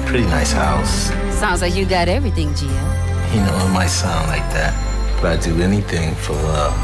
Pretty nice house. Sounds like you got everything, Gia. You know, it might sound like that, but I'd do anything for love.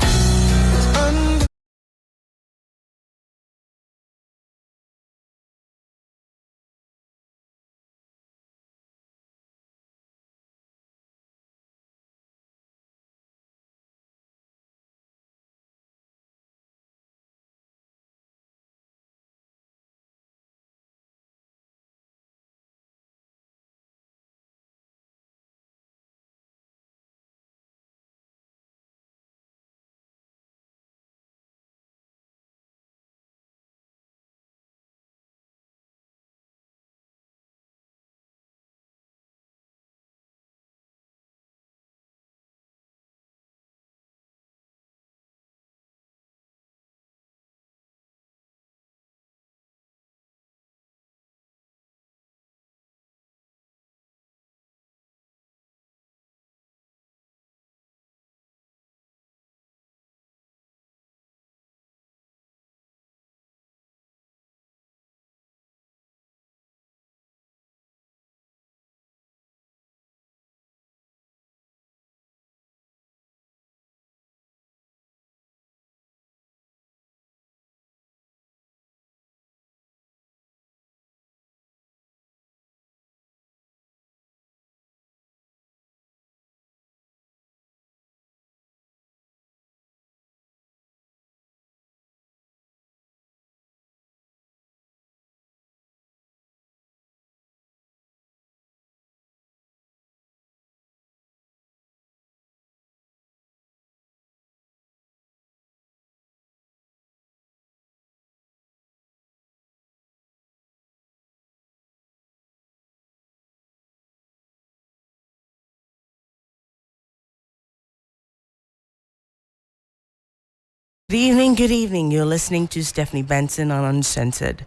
Good evening. You're listening to Stephanie Benson on Uncensored,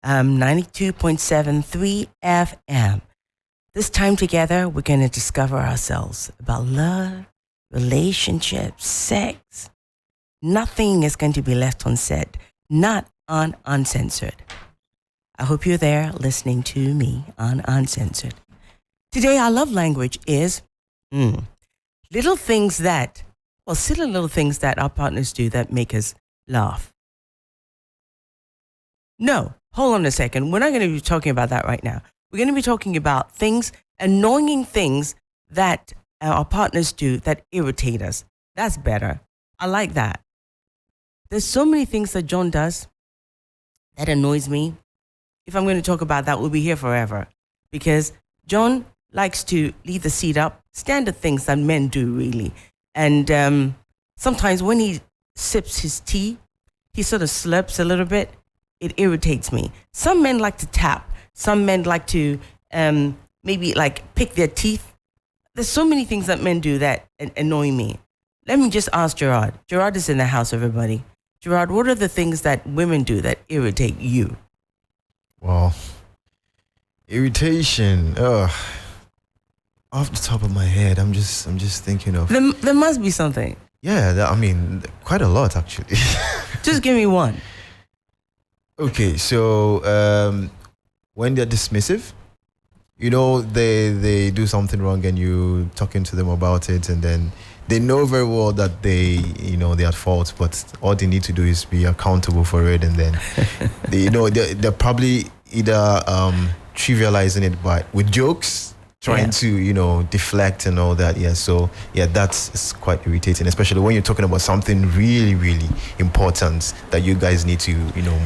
92.73 FM. This time together, we're going to discover ourselves about love, relationships, sex. Nothing is going to be left unsaid, not on Uncensored. I hope you're there listening to me on Uncensored. Today, our love language is little things that silly little things that our partners do that make us laugh. No, hold on a second. We're not going to be talking about that right now. We're going to be talking about annoying things that our partners do that irritate us. That's better. I like that. There's so many things that John does that annoys me. If I'm going to talk about that, we'll be here forever. Because John likes to leave the seat up. Standard things that men do, really. And sometimes when he sips his tea, he sort of slurps a little bit. It irritates me. Some men like to tap. Some men like to maybe like pick their teeth. There's so many things that men do that annoy me. Let me just ask Gerard. Gerard is in the house, everybody. Gerard, what are the things that women do that irritate you? Well, irritation. Off the top of my head, I'm just thinking of. There must be something. Yeah, quite a lot actually. Just give me one. Okay, so when they're dismissive, they do something wrong and you talking to them about it, and then they know very well that they're at fault, but all they need to do is be accountable for it, and then they're probably either trivializing it with jokes. Trying to, deflect and all that. Yeah. So, that's quite irritating, especially when you're talking about something really, really important that you guys need to,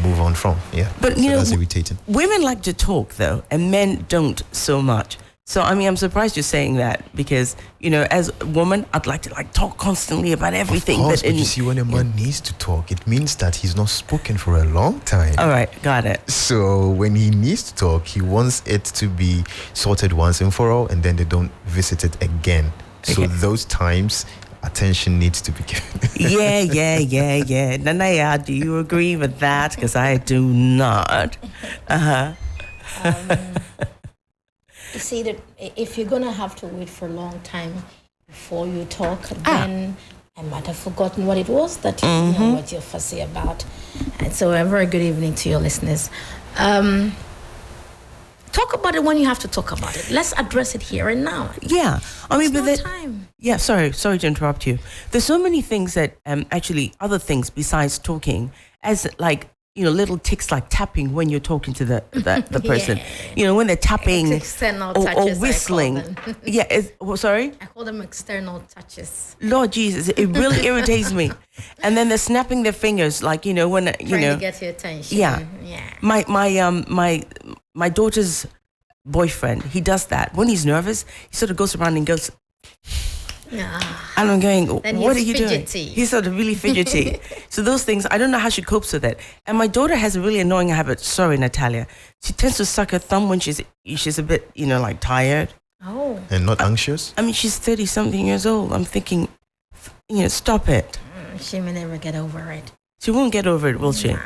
move on from. Yeah. But, that's irritating. Women like to talk, though, and men don't so much. So, I'm surprised you're saying that because, as a woman, I'd like to talk constantly about everything. Of course, but you see, when a man needs to talk, it means that he's not spoken for a long time. All right, got it. So when he needs to talk, he wants it to be sorted once and for all, and then they don't visit it again. Okay. So those times, attention needs to be given. Yeah. Nanaya, do you agree with that? Because I do not. You see that if you're going to have to wait for a long time before you talk, then I might have forgotten what it was that what you're fussy about. And so a very good evening to your listeners. Talk about it when you have to talk about it. Let's address it here and now. Yeah, I mean, There's but no time. yeah, sorry to interrupt you. There's so many things that actually other things besides talking, as like little ticks like tapping when you're talking to the person. Yeah. When they're tapping External or touches, whistling. I call them. Yeah, sorry. I call them external touches. Lord Jesus, it really irritates me. And then they're snapping their fingers, like when Trying to get your attention. Yeah. Yeah. My daughter's boyfriend, he does that when he's nervous. He sort of goes around and goes. And I'm going, Then what are he's you fidgety. doing? He's sort of really fidgety. So those things, I don't know how she copes with it. And my daughter has a really annoying habit. Sorry, Natalia. She tends to suck her thumb when she's a bit, like tired. Oh. And not anxious? I mean, she's 30-something years old. I'm thinking, stop it. She may never get over it. She won't get over it, will she? Nah,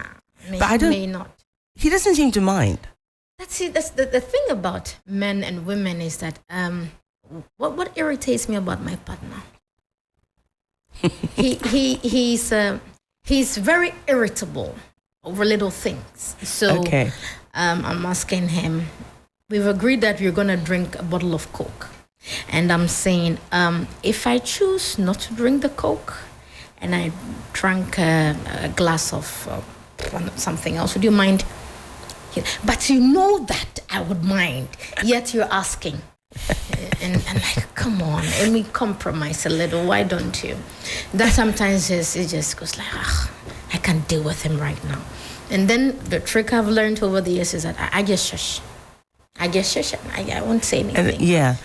But I don't. may not. He doesn't seem to mind. That's the thing about men and women is that what irritates me about my partner. He's very irritable over little things. So Okay. I'm asking him. We've agreed that we're gonna drink a bottle of Coke, and I'm saying if I choose not to drink the Coke, and I drank a glass of something else, would you mind? But you know that I would mind, yet you're asking. And like, come on, let me compromise a little. Why don't you? That sometimes it just goes like, I can't deal with him right now. And then the trick I've learned over the years is that I just shush. I won't say anything. And, yeah.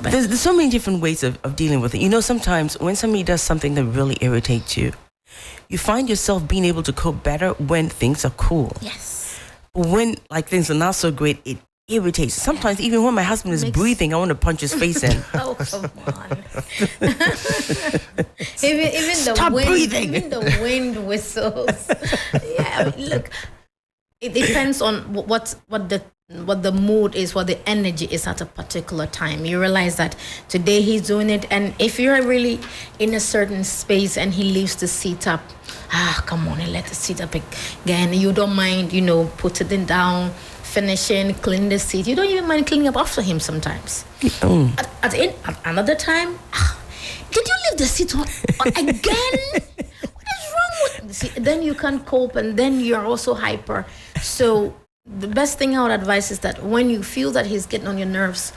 But There's so many different ways of dealing with it. Sometimes when somebody does something that really irritates you, you find yourself being able to cope better when things are cool. yes. But when things are not so great, it irritates. Sometimes even when my husband is breathing, I want to punch his face in. Oh, come on. even the Stop wind, breathing. Even the wind whistles. Yeah, look, it depends on what the mood is, what the energy is at a particular time. You realize that today he's doing it, and if you're really in a certain space and he leaves the seat up, come on and let the seat up again. You don't mind, putting it down, finishing, cleaning the seat. You don't even mind cleaning up after him sometimes. At another time, did you leave the seat on again? What is wrong with? See, then you can't cope, and then you're also hyper. So the best thing I would advise is that when you feel that he's getting on your nerves,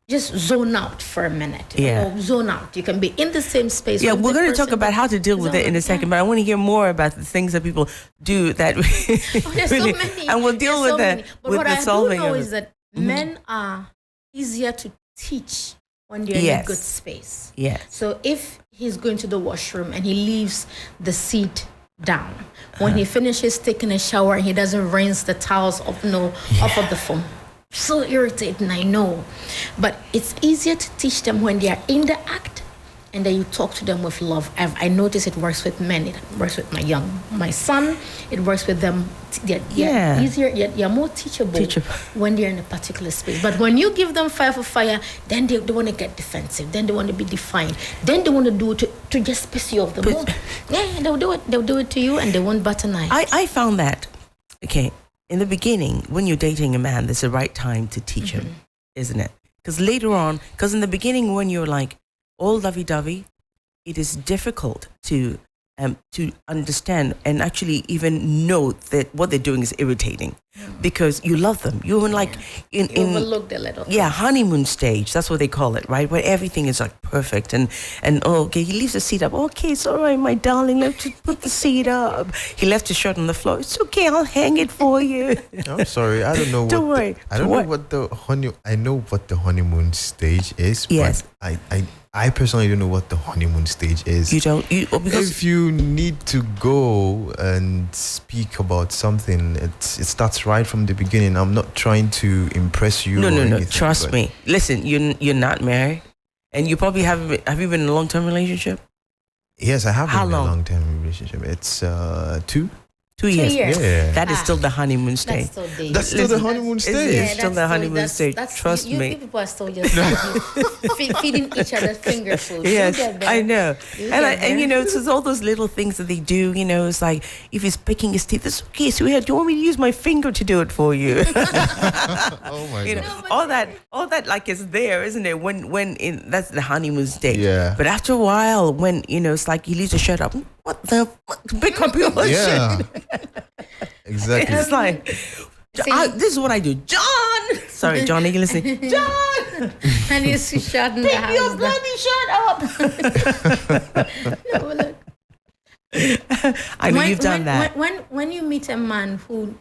just zone out for a minute. Yeah. Or zone out. You can be in the same space. Yeah, with we're the going to talk person, about how to deal with it in a second, but I want to hear more about the things that people do that there's really, so many. and we'll deal with There's so that many. But with what the I do solving know of is it. that men are easier to teach when they're in Yes. a good space. Yes. So if he's going to the washroom and he leaves the seat down, when he finishes taking a shower, he doesn't rinse the towels off of the foam. So irritating, I know. But it's easier to teach them when they are in the act, and then you talk to them with love. I notice it works with men. It works with my son. It works with them. They're easier, you're more teachable when they're in a particular space. But when you give them fire for fire, then they want to get defensive. Then they want to be defiant. Then they want to do it to just piss you off the more. Yeah, they'll do it. They'll do it to you, and they won't bat an eye. I found that, in the beginning, when you're dating a man, there's the right time to teach him, isn't it? Because later on, in the beginning, when you're like all lovey-dovey, it is difficult to understand and actually even know that what they're doing is irritating, because you love them. You're in overlooked a little. Yeah, honeymoon stage. That's what they call it, right? Where everything is like perfect and okay, he leaves the seat up. Okay, it's all right, my darling. Let's just put the seat up. He left his shirt on the floor. It's okay, I'll hang it for you. I'm sorry, I don't know. Don't worry. I know what the honeymoon stage is. Yes. But I personally don't know what the honeymoon stage is. You don't. Because if you need to go and speak about something, it starts right from the beginning. I'm not trying to impress you. No. Trust me. Listen, you're not married, and you probably have you been in a long-term relationship? Yes, I have How been in a long? long-term relationship. It's 2. 2 years. Yeah. That is still the honeymoon stage. That's so deep. That's still the honeymoon stage. It's still the honeymoon stage. Trust you, me. You people are still just feeding each other finger food. Yes, You get there. I know. You And get there. you know, it's all those little things that they do. You know, it's like if he's picking his teeth, it's okay, sweetheart. Do you want me to use my finger to do it for you? Oh my You god. know, all that like is there, isn't it? That's the honeymoon stage. Yeah. But after a while, when you know, it's like he leaves the shirt up. What the fuck? Pick up your shirt. Yeah. Exactly. It's like, this is what I do, John. Sorry, John, are you listening? John, And he's shut in the pick your house. bloody shirt up. No, but look, I know you've done that. When you meet a man who,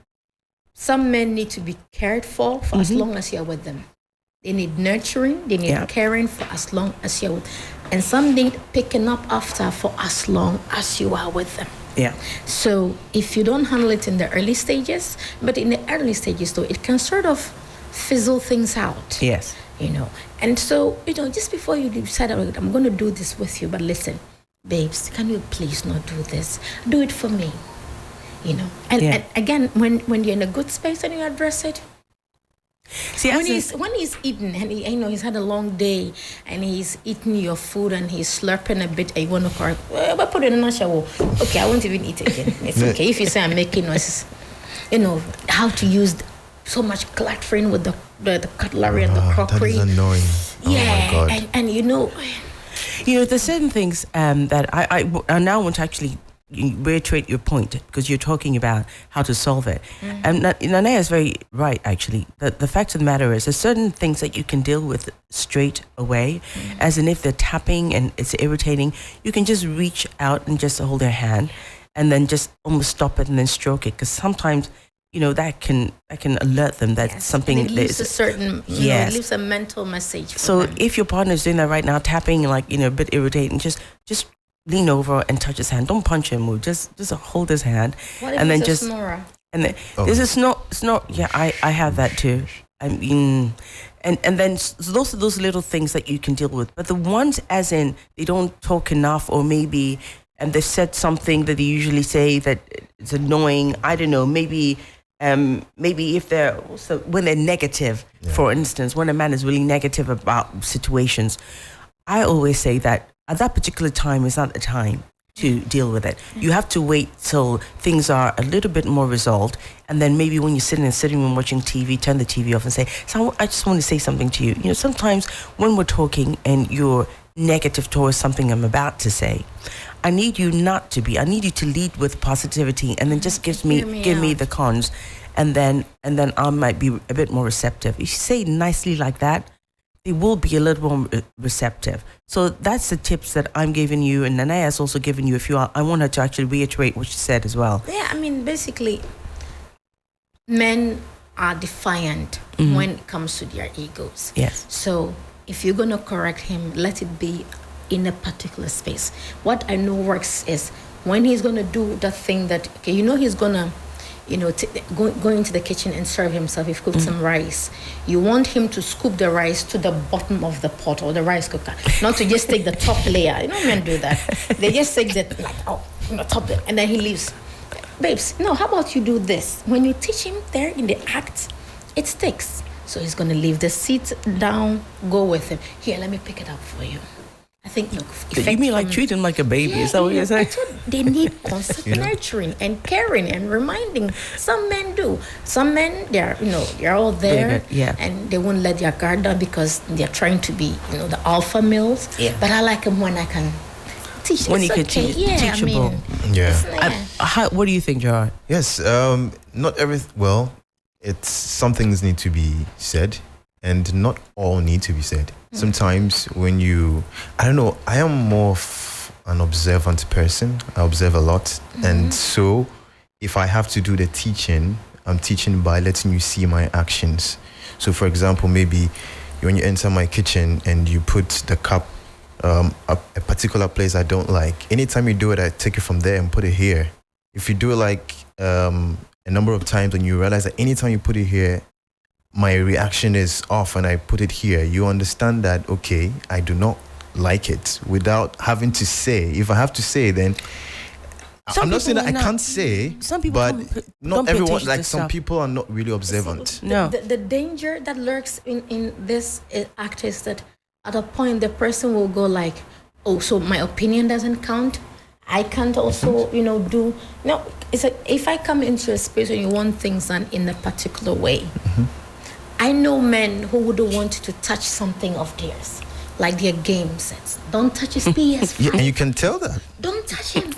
some men need to be cared for as long as you're with them. They need nurturing, they need caring for as long as you're with, and some need picking up after for as long as you are with them. Yeah. So if you don't handle it in the early stages, but in the early stages though, it can sort of fizzle things out. Yes. You know, and so, you know, just before you decide, I'm going to do this with you, but listen, babes, can you please not do this? Do it for me. You know, and again, when you're in a good space and you address it, See, when he's eating and you know he's had a long day and he's eating your food and he's slurping a bit and you want to correct, but put it in a shower. Okay, I won't even eat again. It's okay if you say I'm making noises. You know how to use so much cluttering with the cutlery and the crockery. That is annoying. Yeah, Oh my god. and you know, there's certain things that I now want to actually reiterate your point because you're talking about how to solve it. And Nanea is very right, actually. The fact of the matter is there's certain things that you can deal with straight away, as in if they're tapping and it's irritating, you can just reach out and just hold their hand and then just almost stop it and then stroke it, because sometimes that can alert them that something and it leaves a certain it leaves a mental message for so them. if your partner is doing that right now, tapping like a bit irritating, just lean over and touch his hand. Don't punch him, or just hold his hand. What if and then he's a just snorer? and then this is snort. Yeah, I have that too. I mean, and then those are those little things that you can deal with. But the ones as in they don't talk enough, or maybe they've said something that they usually say that it's annoying. I don't know. Maybe if they're also when they're negative, for instance, when a man is really negative about situations, I always say that at that particular time is not the time to deal with it. You have to wait till things are a little bit more resolved, and then maybe when you're sitting in the sitting room watching TV, turn the TV off and say, "So I just want to say something to you." Sometimes when we're talking and you're negative towards something I'm about to say, I need you not to be. I need you to lead with positivity, and then just give me the cons, and then I might be a bit more receptive. If you say it nicely like that, they will be a little more receptive. So that's the tips that I'm giving you, and Nanea has also given you. I want her to actually reiterate what she said as well. Yeah, I mean, basically, men are defiant when it comes to their egos. Yes. So if you're going to correct him, let it be in a particular space. What I know works is when he's going to do the thing that, he's going to, go into the kitchen and serve himself. If cooked some rice, you want him to scoop the rice to the bottom of the pot or the rice cooker, not to just take the top layer. Men do that. They just take the top layer, and then he leaves. Babes, no, how about you do this? When you teach him there in the act, it sticks. So he's going to leave the seat down, go with him. Here, let me pick it up for you. I think, You mean like treat him like a baby? Is that what you're saying? They need constant nurturing and caring and reminding. Some men do. Some men, they're all there, and they won't let their guard down because they're trying to be, the alpha males. Yeah. But I like them when I can teach. When you can teach, teachable. What do you think, Gerard? Yes. Not everything. Well, some things need to be said, and not all need to be said. Sometimes when I don't know, I am more of an observant person. I observe a lot. And so if I have to do the teaching, I'm teaching by letting you see my actions. So for example, maybe when you enter my kitchen and you put the cup a particular place I don't like, anytime you do it, I take it from there and put it here. If you do it like a number of times and you realize that anytime you put it here, my reaction is off and I put it here, you understand that, okay, I do not like it without having to say. If I have to say, then I'm not saying people that I are not. can't say, Some people but don't not pay everyone. attention Like to some stuff. people are not really observant. No. The danger that lurks in this act is that at a point the person will go like, oh, so my opinion doesn't count. I can't also, do. No, it's like if I come into a space and you want things done in a particular way, I know men who would want to touch something of theirs, like their game sets. Don't touch his PS5. Yeah, and you can tell that. Don't touch him.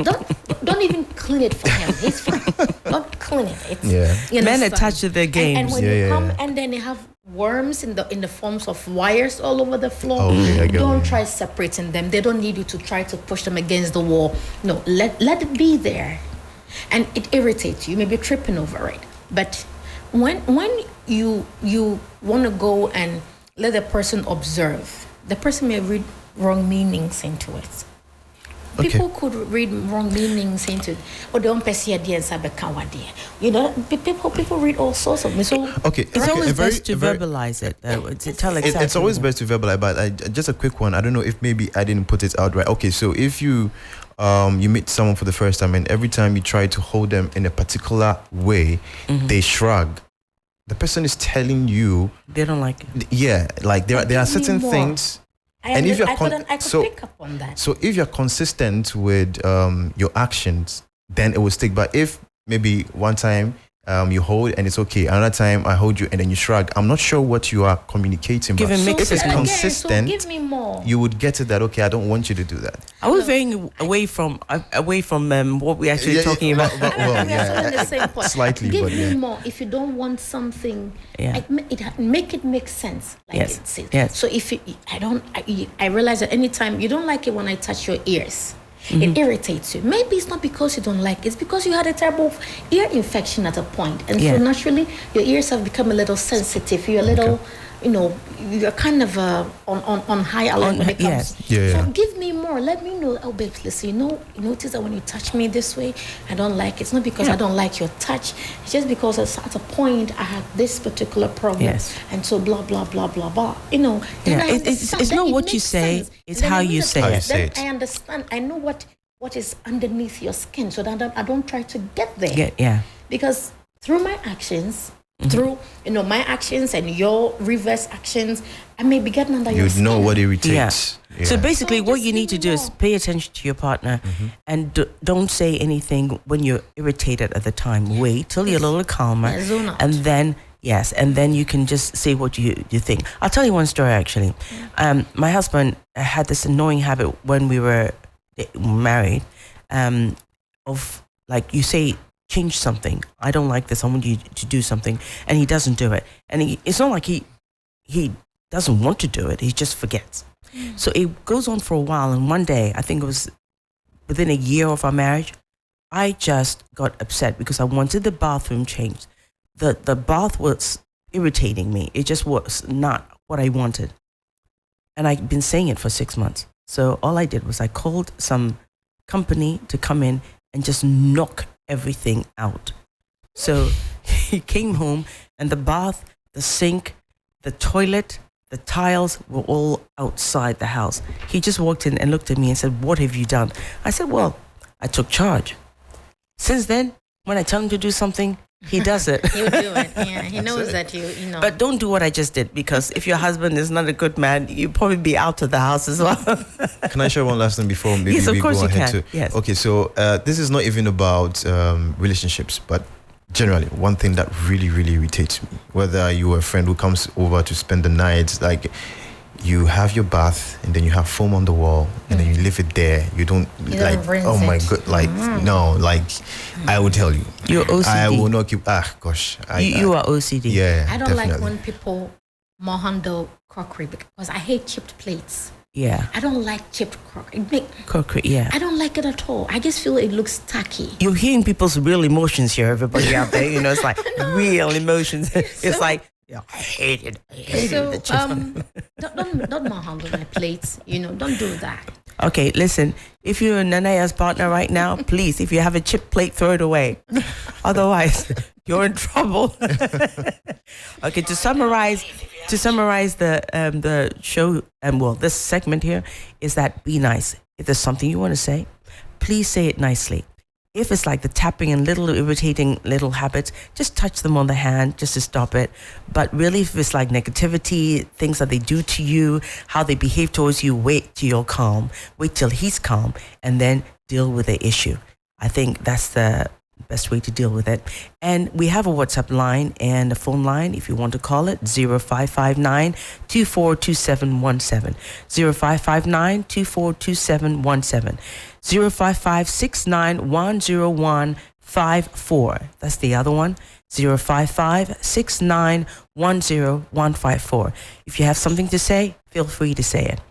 Don't even clean it for him. He's fine. Don't clean it. It's, Yeah. you Men understand? attached to their And games. when Yeah, you yeah, come yeah. and then they have worms in the forms of wires all over the floor. Oh, okay, I get Don't it. try separating them. They don't need you to try to push them against the wall. No, let it be there. And it irritates you. You may be tripping over it. But when you want to go and let the person observe, the person may read wrong meanings into it. Okay. People could read wrong meanings into it. Or they don't perceive ideas. People read all sorts of. So Okay. It's okay, always a very- best to a very- verbalize it, though. To tell It's exactly. always best to verbalize, but just a quick one. I don't know if maybe I didn't put it out right. Okay, so if you meet someone for the first time and every time you try to hold them in a particular way, they shrug. The person is telling you, They don't like it. yeah, like there are Give me certain more. things. I And if you're could so- pick up on that. So if you're consistent with your actions, then it will stick. But if maybe one time you hold and it's okay, another time I hold you and then you shrug, I'm not sure what you are communicating. Give But him mixed if it's signals. consistent, So give me more. you would get it that okay, I don't want you to do that. I was veering away from what we're actually talking about. Well, We are yeah, still in the same point. slightly, Give but me yeah. more. If you don't want something, Yeah. make it make sense. Like Yes. it says. Yes. So if I realize that anytime you don't like it when I touch your ears. It irritates you. Maybe it's not because you don't like it. It's because you had a terrible ear infection at a point. And Yeah. so naturally, your ears have become a little sensitive. You're a little, you're kind of on high alert when it comes. yes. Yeah, So yeah. give me more. Let me know. Oh, babe, listen, you notice that when you touch me this way, I don't like it. It's not because I don't like your touch. It's just because at a point I had this particular problem. Yes. And so blah, blah, blah, blah, blah. Then Yeah, I it's understand. not Then it what you makes say, sense. it's And then how I you understand. say it. Then How you say it. I understand. I know what is underneath your skin, so that I don't try to get there. Yeah. Because through my actions, through my actions and your reverse actions, I may be getting under your You'd skin. know what Yeah. irritates. Yeah. So basically, So what just you need to give do me is more. pay attention to your partner and don't say anything when you're irritated at the time. Wait till you're a little calmer. Yeah, zone out. And then, and then you can just say what you think. I'll tell you one story, actually. My husband had this annoying habit when we were married of, like, you say, change something. I don't like this. I want you to do something. And he doesn't do it. And it's not like he doesn't want to do it. He just forgets. So it goes on for a while. And one day, I think it was within a year of our marriage, I just got upset because I wanted the bathroom changed. The bath was irritating me. It just was not what I wanted. And I'd been saying it for 6 months. So all I did was I called some company to come in and just knock everything out. So he came home and the bath, the sink, the toilet, the tiles were all outside the house. He just walked in and looked at me and said, "What have you done?" I said, "Well, I took charge." Since then, when I tell him to do something, he does it. He'll do it. Yeah, he knows that you know. But don't do what I just did, because if your husband is not a good man, you'll probably be out of the house as well. Can I share one last thing before maybe Yes, of we course go you ahead can. to? Yes. Okay, so this is not even about relationships, but generally one thing that really, really irritates me. Whether you're a friend who comes over to spend the night, like you have your bath and then you have foam on the wall and then you leave it there. You don't You like. don't rinse Oh my it. god! Like no, like I will tell you. You're OCD. I will not keep. Gosh. You are OCD. Yeah. I don't like definitely. when people handle crockery because I hate chipped plates. Yeah. I don't like chipped crockery. Yeah. I don't like it at all. I just feel it looks tacky. You're hearing people's real emotions here, everybody out there. You know, it's like real emotions. It's like, yeah, I hate it. I hate So it. don't handle my plates. Don't do that. Okay, listen, if you're Nanaya's partner right now, please, if you have a chip plate, throw it away. Otherwise, you're in trouble. Okay, to summarize the show, this segment here is that be nice. If there's something you want to say, please say it nicely. if it's like the tapping and little irritating little habits, just touch them on the hand just to stop it. But really, if it's like negativity, things that they do to you, how they behave towards you, wait till you're calm, wait till he's calm, and then deal with the issue. I think that's the best way to deal with it. And we have a WhatsApp line and a phone line if you want to call it, 0559 242717, 0559 242717, 05569101154. That's the other one, 05569101154. If you have something to say, feel free to say it.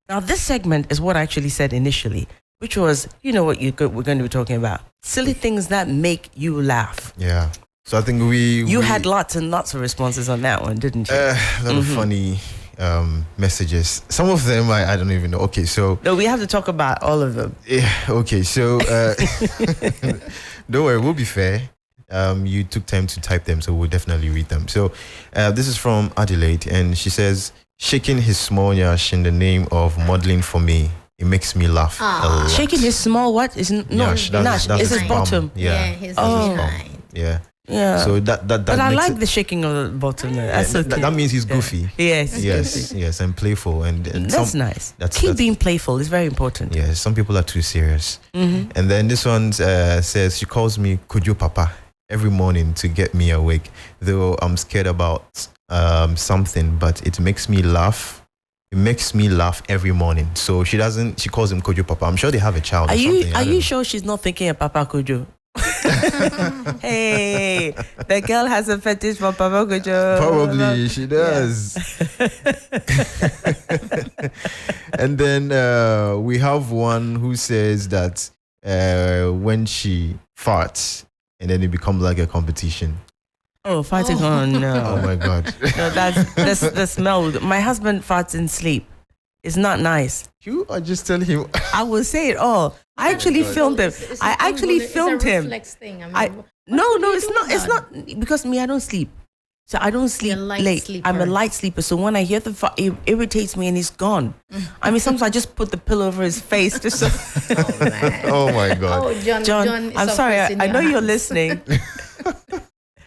Now, this segment is what I actually said initially, which was, you know what we're going to be talking about. Silly things that make you laugh. Yeah. So I think You had lots and lots of responses on that one, didn't you? a lot of funny messages. Some of them I don't even know. Okay, so... No, we have to talk about all of them. Yeah, okay, so... don't worry, we'll be fair. You took time to type them, so we'll definitely read them. So this is from Adelaide, and she says, shaking his small yash in the name of modeling for me. It makes me laugh a lot. Shaking his small what? Is not Yash, Nash. It's his bum. bottom. Yeah, his Oh. behind. yeah. Yeah. So that But I makes like it- the shaking of the bottom. That's yeah, okay. that means he's goofy. Yes. Yes, and playful, and That's nice. that's- Keep that's- being playful. It's very important. Yeah, some people are too serious. And then this one says, she calls me Kujo Papa every morning to get me awake, though I'm scared about something, but it makes me laugh. It makes me laugh every morning. So she calls him Kujo Papa. I'm sure they have a child or Are something. I you don't sure she's not thinking of Papa Kojo? Hey, the girl has a fetish for Papa Kojo. know. Probably she does. And then we have one who says that when she farts, and then it becomes like a competition. Oh, farting on Oh no. my God. No, that's the smell. My husband farts in sleep. It's not nice. You are just telling him. I will say it all. I actually filmed him. It's I actually filmed it's a him. reflex thing. No, why no, do you it's do not. It's that? not because me. I don't sleep, so I don't sleep You're a light late. sleeper. I'm a light sleeper, so when I hear the fart, it irritates me, and he's gone. I mean, sometimes I just put the pillow over his face just so. Oh, man. Oh my God. Oh, John, I'm sorry. I know you're listening.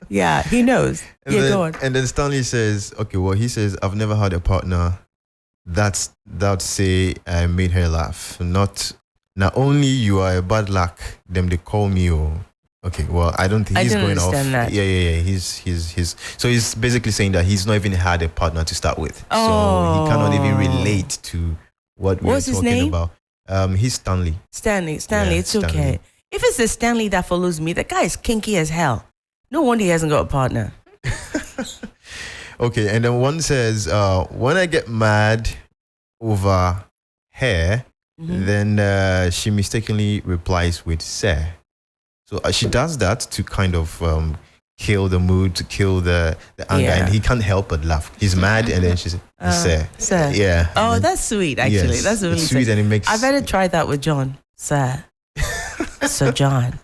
Yeah, he knows. And Yeah, then, go on. And then Stanley says, okay, well, he says, I've never had a partner that say I made her laugh. Not only you are a bad luck, them they call me. Okay, well, I don't think I he's didn't going off. understand that. Yeah. He's so he's basically saying that he's not even had a partner to start with. So he cannot even relate to what we're What's his talking name? about. He's Stanley. Stanley, Yeah, it's okay. Stanley. If it's the Stanley that follows me, the guy is kinky as hell. No wonder he hasn't got a partner. Okay, and then one says, when I get mad over hair, then she mistakenly replies with sir. So she does that to kind of kill the mood, to kill the anger, Yeah. and he can't help but laugh. He's mad, and then she says, sir. Sir. Yeah. Oh, And then- that's sweet, actually. yes, That's really it's sweet, sweet. and it makes... I better try that with John. Sir. Sir John.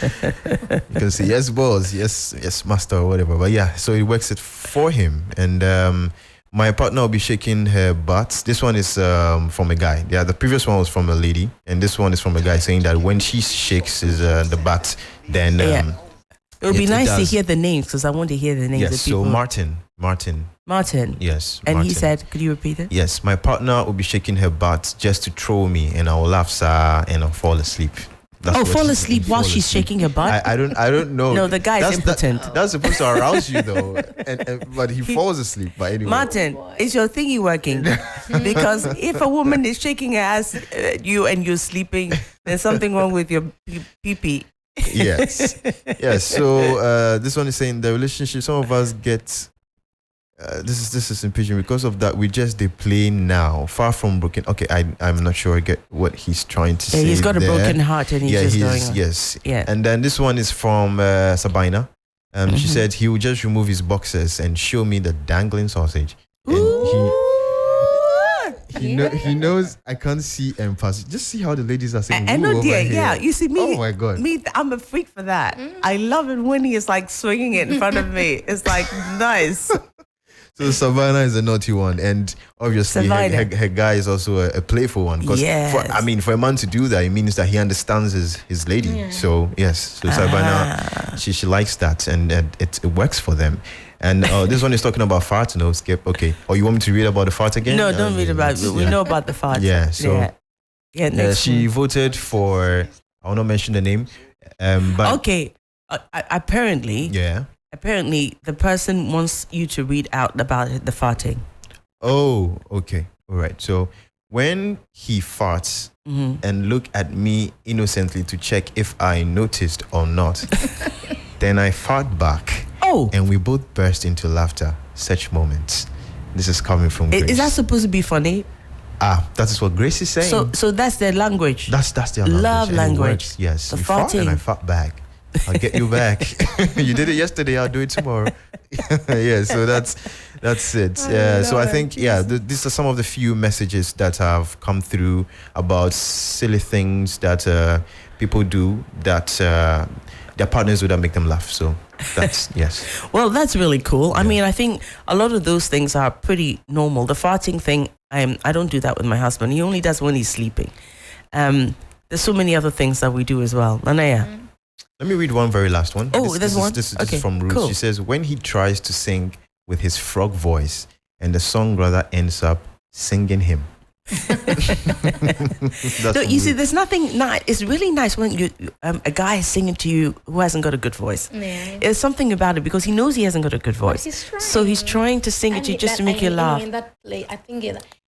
You can say, yes, boss, yes, master, or whatever. But yeah, so it works it for him. And my partner will be shaking her butt. This one is from a guy. Yeah, the previous one was from a lady. And this one is from a guy saying that when she shakes the butt, then... Yeah. It would be it nice to does. hear the names because I want to hear the names Yes, of so people. Martin. And Yes. he Martin. said, could you repeat it? Yes, my partner will be shaking her butt just to troll me, and I will laugh, sir, and I'll fall asleep. That's Oh, what fall she- asleep while fall she's asleep. shaking her butt? I don't know. No, the guy is impotent. That's supposed to arouse you though, but he falls asleep. But anyway, Martin, is your thingy working? Because if a woman is shaking her ass at you and you're sleeping, there's something wrong with your pee-pee. yes. So this one is saying the relationship. Some of us get. This is impatient because of that. We just they play now, far from broken. Okay, I'm not sure I get what he's trying to say. He's got a there. broken heart and he's just going on. Yes. Yeah. And then this one is from Sabina. She said he would just remove his boxers and show me the dangling sausage. And he knows I can't see and pass. Just see how the ladies are saying. I know, "Woo," dear. over here. Yeah, you see me. Oh my God. Me, I'm a freak for that. I love it when he is like swinging it in front of me. It's like nice. So Savannah is a naughty one, and obviously her guy is also a playful one. Because for a man to do that, it means that he understands his lady. Yeah. So yes, so Savannah, she likes that, and it works for them. And this one is talking about fart. No, skip. Okay. Or you want me to read about the fart again? No, don't read about it. We know about the fart. Yeah. So she one. voted for. I will not mention the name. But okay. Apparently. Yeah. Apparently, the person wants you to read out about the farting. Oh, okay. All right. So when he farts and look at me innocently to check if I noticed or not, then I fart back. Oh. And we both burst into laughter. Such moments. This is coming from Grace. Is that supposed to be funny? That is what Grace is saying. So that's their language. That's their language. Love language. Yes. The you farting. Fart and I fart back. I'll get you back. You did it yesterday. I'll do it tomorrow. Yeah. So that's it. So I think these are some of the few messages that have come through about silly things that people do that their partners would make them laugh. So that's yes. Well, that's really cool. Yeah. I mean, I think a lot of those things are pretty normal. The farting thing, I don't do that with my husband. He only does when he's sleeping. There's so many other things that we do as well. Nanaya. Let me read one very last one. This one? This is from Ruth. Cool. She says, when he tries to sing with his frog voice and the song rather ends up singing him. No, you see, there's nothing nice. It's really nice when a guy is singing to you who hasn't got a good voice. Yeah. There's something about it because he knows he hasn't got a good voice. He's trying to sing it to you just to make you laugh. I think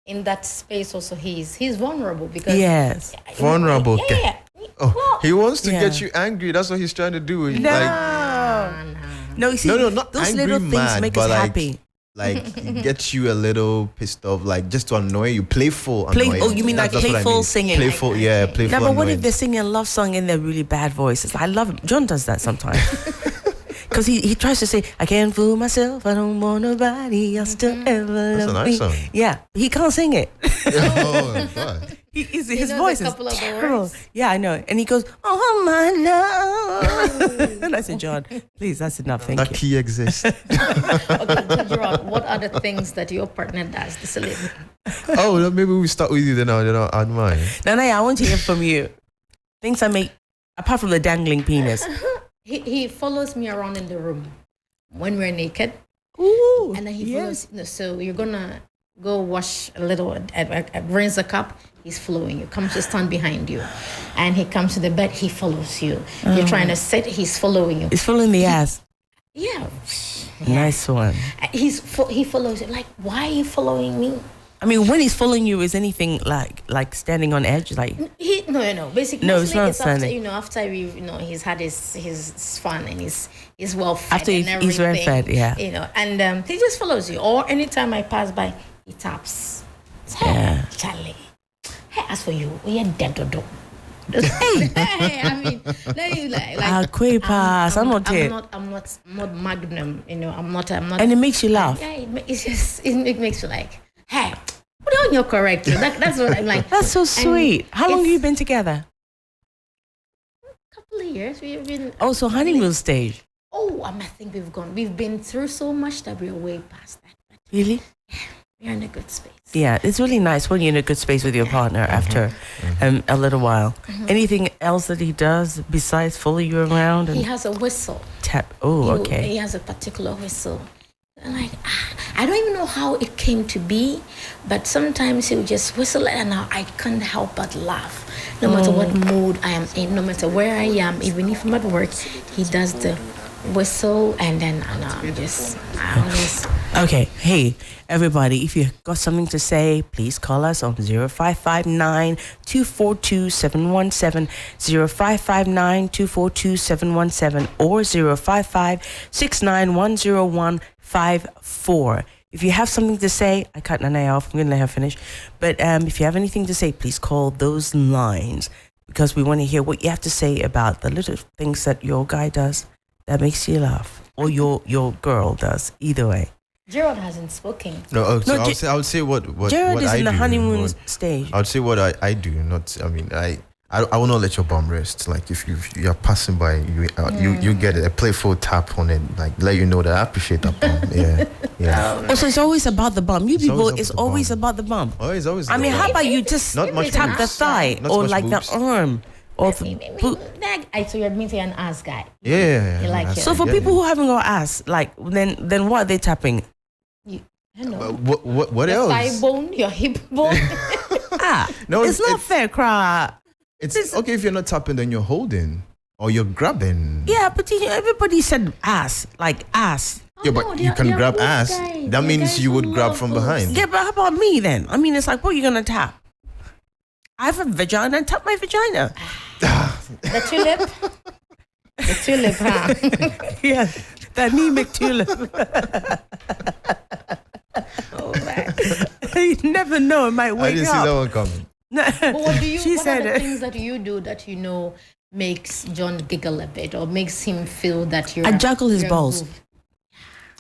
in that space also he's vulnerable because vulnerable. Yeah. Oh, well, he wants to get you angry. That's what he's trying to do. No, you see, not those angry, little things mad, make us happy. Like get you a little pissed off, like just to annoy you, playful. Oh, you mean like playful singing? Playful, playful. No, but what if they're singing a love song in their really bad voices? I love it. John does that sometimes. Because he tries to say, I can't fool myself, I don't want nobody else to ever love me. That's a nice song. Yeah, he can't sing it. Oh, God. His voice is terrible. Yeah, I know. And he goes, oh, my love. And I said, John, please, that's enough. Thank you. That key exists. Okay, Gerard, what are the things that your partner does, the silly? Oh, maybe we start with you, then I'll add mine. Nana, I want to hear from you. Things I make, apart from the dangling penis. He follows me around in the room when we're naked. Ooh, and then he follows. So you're gonna go wash a little, rinse the cup. He's following you. Comes to stand behind you, and he comes to the bed. He follows you. You're trying to sit. He's following you. He's following the ass. Yeah. Nice one. He follows you. Like, why are you following me? I mean, when he's following you, is anything like standing on edge? Like no. Basically, no, it's not standing. After he's had his fun and he's well fed. After he's well fed, yeah. And he just follows you. Or anytime I pass by, he taps. Hey, Charlie. Hey, as for you, we are dead or do. Hey, I mean, quick pass. I'm not Magnum. I'm not. And it makes you laugh. Yeah, it makes you like. Hey, put on your correct. That's what I'm like. That's so sweet. How long have you been together? A couple of years. We've been. Oh, so honeymoon stage. Oh, I think we've been through so much that we're way past that. Really? Yeah, we're in a good space. Yeah, it's really nice when you're in a good space with your partner after a little while. Anything else that he does besides follow you around? He has a whistle. Tap. Oh, okay. He has a particular whistle. And I don't even know how it came to be, but sometimes he'll just whistle and I can't help but laugh. No matter what mood I am in, no matter where I am, even if I'm at work, he does the whistle and then I always... Okay, hey, everybody, if you've got something to say, please call us on 0559 242 717, 0559 242 717, or 055 6910154. If you have something to say, I cut Nana off, I'm going to let her finish. But if you have anything to say, please call those lines because we want to hear what you have to say about the little things that your guy does that makes you laugh, or your girl does, either way. Gerald hasn't spoken. No, I would say what Gerald what is I in the do, honeymoon stage. I would say what I do. Not, I mean, I will not let your bum rest. Like if you are passing by, you get a playful tap on it, like let you know that I appreciate that bum. Yeah. Also, it's always about the bum. You people, always it's about the always bum. about the bum. Always. I mean, how about you just Not much tap the boobs. thigh Not or much like boobs. the arm or the boot? So you're meeting an ass guy. Yeah. You like it. So for people who haven't got ass, like then what are they tapping? Hello. What Your else? thigh bone, your hip bone. No, It's not fair, cry. It's okay if you're not tapping, then you're holding or you're grabbing. Yeah, but everybody said ass, like ass. Yeah, but you can grab ass. That means you would grab from behind. Yeah, but how about me then? I mean, it's like, what are you gonna tap? I have a vagina and tap my vagina. The tulip. The tulip, huh? Yeah, the anemic tulip. Oh, man. You never know, it might I wake didn't see up. that one coming. But what do you? She what said are the it. things that you do that you know makes John giggle a bit or makes him feel that you're? I juggle his you're balls. moved?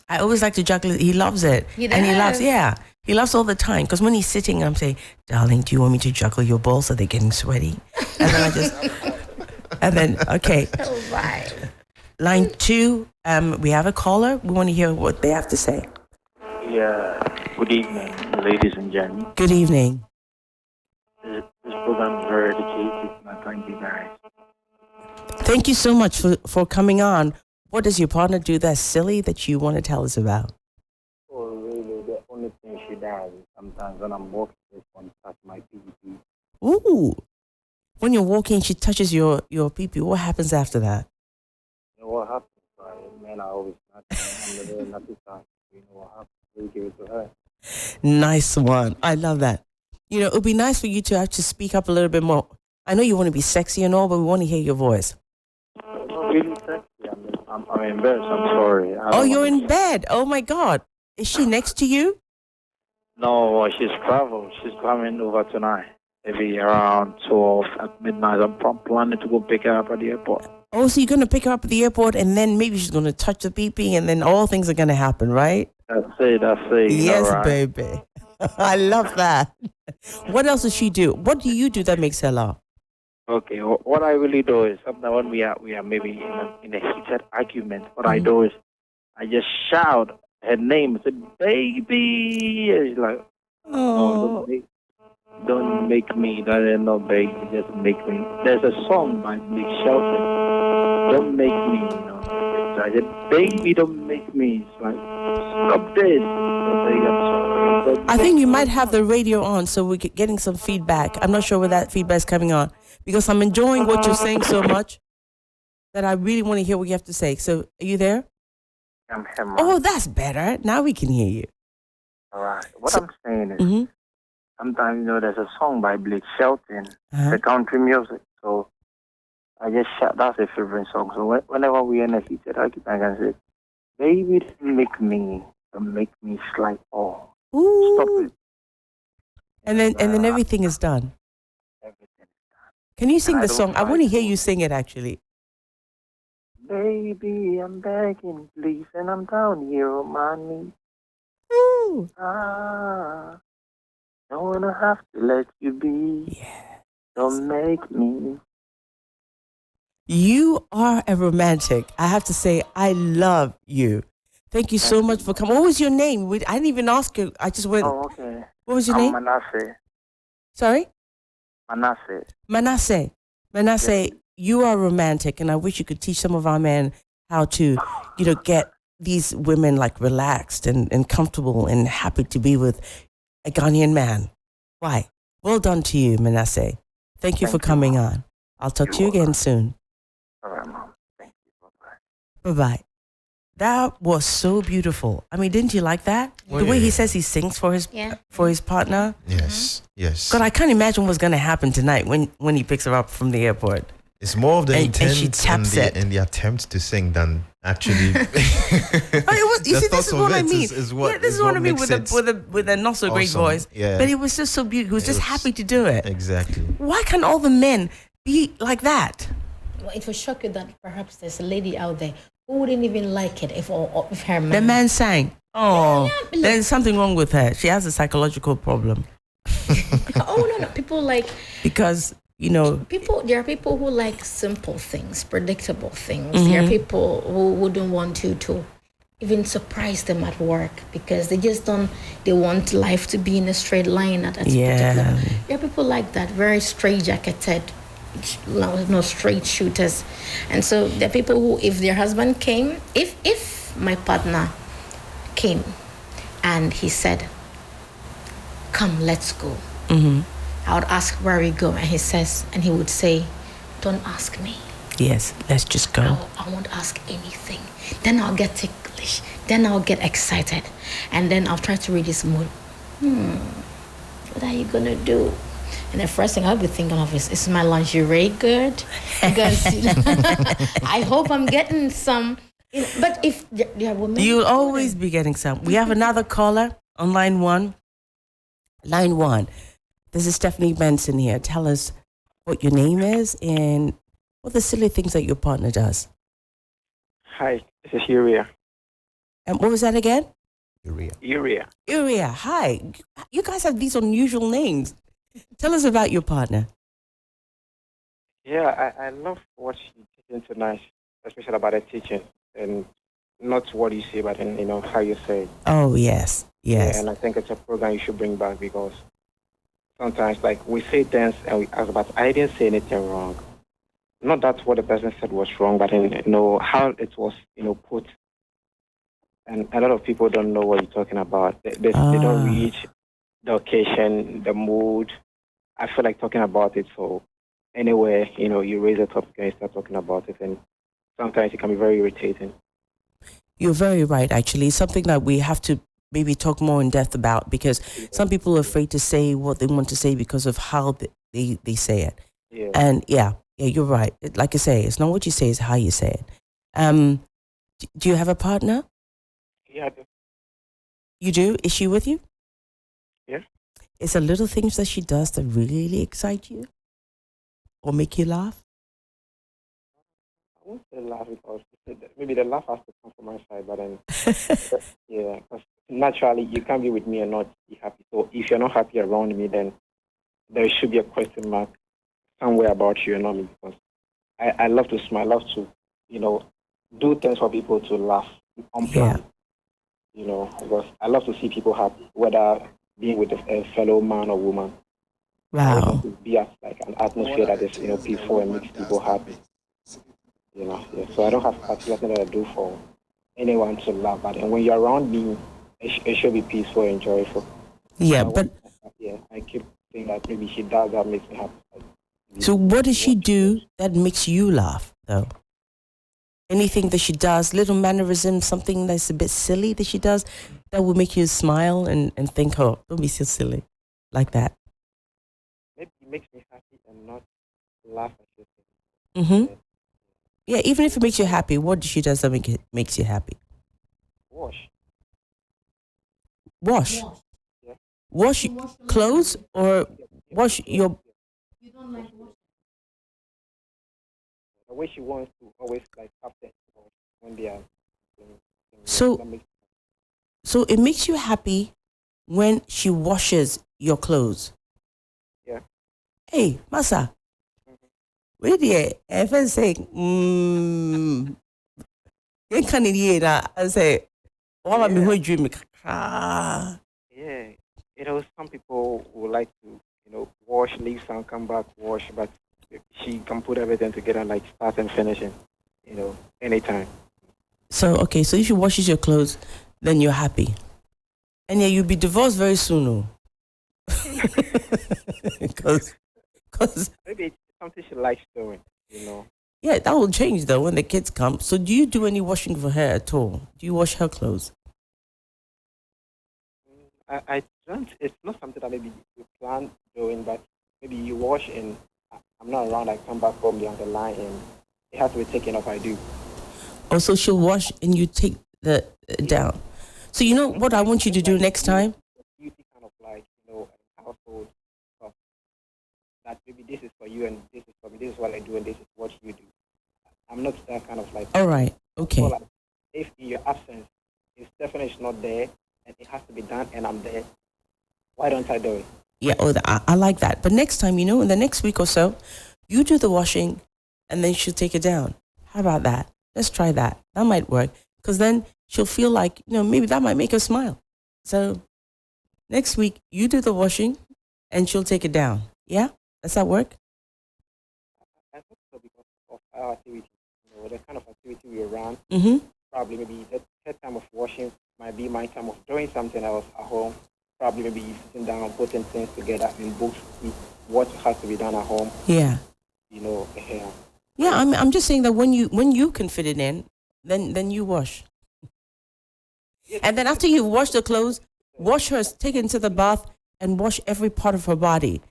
I always like to juggle it. He loves it. He And he loves, does. yeah. He loves all the time. Because when he's sitting, I'm saying, darling, do you want me to juggle your balls so they're getting sweaty? And then I just, and then, okay. Oh, right. Line 2, we have a caller. We want to hear what they have to say. Yeah, good evening, ladies and gentlemen. Good evening. This program is very educative, and thank you guys. Thank you so much for coming on. What does your partner do that's silly that you want to tell us about? Oh, really, the only thing she does is sometimes when I'm walking, this one touch my PPP. Ooh. When you're walking, she touches your pee-pee. What happens after that? You know what happens? Right? Men are always not. I'm the very naughty type. You know what happens? We give it to her. Nice one. I love that. You know, it would be nice for you to actually speak up a little bit more. I know you want to be sexy and all, but we want to hear your voice. Not really sexy. I'm embarrassed. I'm sorry. Oh, you're in bed. Oh, my God. Is she next to you? No, she's traveled. She's coming over tonight. Maybe around 12 at midnight. I'm planning to go pick her up at the airport. Oh, so you're going to pick her up at the airport and then maybe she's going to touch the pee-pee and then all things are going to happen, right? That's it. Yes, all right. baby. I love that. What else does she do? What do you do that makes her laugh? Okay, what I really do is sometimes when we are maybe in a heated argument, what I do is I just shout her name, say baby. And she's like, Oh. don't make me. That is not baby, just make me. There's a song by Big Shelton. Don't make me. You know. So I said, baby, don't make me. It's like, stop this. I say, I'm sorry. Don't I make think you me." might have the radio on, so we're getting some feedback. I'm not sure where that feedback is coming on because I'm enjoying what you're saying so much that I really want to hear what you have to say. So, are you there? I'm here, man. Oh, that's better. Now we can hear you. All right. What I'm saying is, Mm-hmm. sometimes, there's a song by Blake Shelton, Uh-huh. the country music. So I just shout, that's a favorite song. So whenever we're in a heated argument, I can say, baby, don't make me slide. Oh, stop Ooh. it. And then everything is done. Everything. Can you sing And I the don't song? I try want to hear to. you sing it actually. Baby, I'm begging, please, and I'm down here on my knees. Ooh. Don't wanna have to let you be. Yeah. Don't make me. You are a romantic. I have to say, I love you. Thank you so much for coming. What was your name? I didn't even ask you. I just went. Oh, okay. What was your I'm name? Manasseh. Sorry? Manasseh. Manasseh, you are romantic, and I wish you could teach some of our men how to, get these women like relaxed and comfortable and happy to be with a Ghanaian man. Right. Well done to you, Manasseh. Thank you for Thank you, coming Mom. on. I'll talk to you You're again welcome. soon. All right, Mom. Thank you. Bye-bye. Bye-bye. That was so beautiful. I mean, didn't you like that? Oh, the way yeah. he says he sings for his partner. Yes. God, I can't imagine what's going to happen tonight when he picks her up from the airport. It's more of the And intent she taps it. and the attempt to sing than actually. Oh, you The see, this thoughts is of what I it mean. is what- yeah, this is is what I what mean makes with a not so great awesome. voice. Yeah. But it was just so beautiful. He was It just was- happy to do it. Exactly. Why can't all the men be like that? Well, it will shock you that perhaps there's a lady out there who wouldn't even like it if her man. The man sang. Oh, Yeah, there's something wrong with her. She has a psychological problem Oh no, people like because There are people who like simple things, predictable things. There are people who wouldn't want you to even surprise them at work because they want life to be in a straight line at particular. There are people like that, very straight-jacketed, straight shooters. And so there are people who, if their husband came, if my partner came and he said, come, let's go. I would ask where we go, and he would say, don't ask me. Yes, let's just go. I won't ask anything. Then I'll get ticklish. Then I'll get excited. And then I'll try to read his mood. What are you going to do? And the first thing I'll be thinking of is my lingerie good? Because I hope I'm getting some. But if there are women... You'll always be getting some. We have another caller on line one. Line one. This is Stephanie Benson here. Tell us what your name is and what the silly things that your partner does. Hi, this is Uria. And what was that again? Uria. Uria, hi. You guys have these unusual names. Tell us about your partner. Yeah, I love what she teaching tonight, especially about the teaching and not what you say, but how you say it. Oh, yes. Yeah, and I think it's a program you should bring back because sometimes, we say things and we ask about, I didn't say anything wrong. Not that what the person said was wrong, but how it was, put. And a lot of people don't know what you're talking about. They don't reach the occasion, the mood. I feel like talking about it. So anyway, you raise a topic and you start talking about it, and sometimes it can be very irritating. You're very right, actually. It's something that we have to maybe talk more in depth about because some people are afraid to say what they want to say because of how they say it. Yeah. And yeah, you're right. Like I say, it's not what you say, it's how you say it. Do you have a partner? Yeah, I do. You do? Is she with you? Yeah. Is there little things that she does that really excite you or make you laugh? I won't say laugh because maybe the laugh has to come from my side, but then, yeah, because naturally you can't be with me and not be happy. So if you're not happy around me, then there should be a question mark somewhere about you and not me because I love to smile, I love to, do things for people to laugh unplanned. Yeah. Because I love to see people happy, whether being with a fellow man or woman. Wow. I want to be at an atmosphere that is, peaceful and makes people happy. Yeah. So I don't have particular thing that I do for anyone to laugh at. And when you're around me, it should be peaceful and joyful. Yeah, I keep saying that maybe she does that makes me happy. So what does she do that makes you laugh, though? Anything that she does, little mannerism, something that's a bit silly that she does, that will make you smile and think, oh, don't be so silly, like that. Maybe it makes me happy and not laugh at you. Mm-hmm. Yeah, even if it makes you happy, what she does that makes you happy? Wash. Wash? Yeah. Wash clothes or wash your... You don't like washing? The way she wants to always have that when they are... So it makes you happy when she washes your clothes? Yeah. Hey, Masa. Where the ever say, you can't hear that. I say, what am I dreaming? Yeah. Some people would like to, wash, leave some, come back, wash, but she can put everything together, start and finishing, anytime. So if she washes your clothes, then you're happy. And yeah, you'll be divorced very soon, because maybe it's something she likes doing, Yeah, that will change though when the kids come. So do you do any washing for her at all? Do you wash her clothes? I don't. It's not something that maybe you plan doing, but maybe you wash and I'm not around. I come back home down the line and it has to be taken off. I do. Oh, so she'll wash and you take the down. So you know what I want you to do next time? Beauty kind of household stuff. That maybe this is for you and this is for me. This is what I do and this is what you do. I'm not that kind of All right. Okay. So if in your absence, if Stephanie is not there and it has to be done and I'm there, why don't I do it? Yeah, I like that. But next time, in the next week or so, you do the washing and then she'll take it down. How about that? Let's try that. That might work. Because then she'll feel like, maybe that might make her smile. So next week, you do the washing and she'll take it down. Yeah? Does that work? I think so because of our activity, the kind of activity we run. Mm-hmm. Probably maybe the third time of washing might be my time of doing something else at home. Probably maybe sitting down, putting things together in books, with what has to be done at home. Yeah. Yeah. Yeah, I'm just saying that when you can fit it in, then you wash. And then after you wash the clothes, wash her, take it into the bath, and wash every part of her body.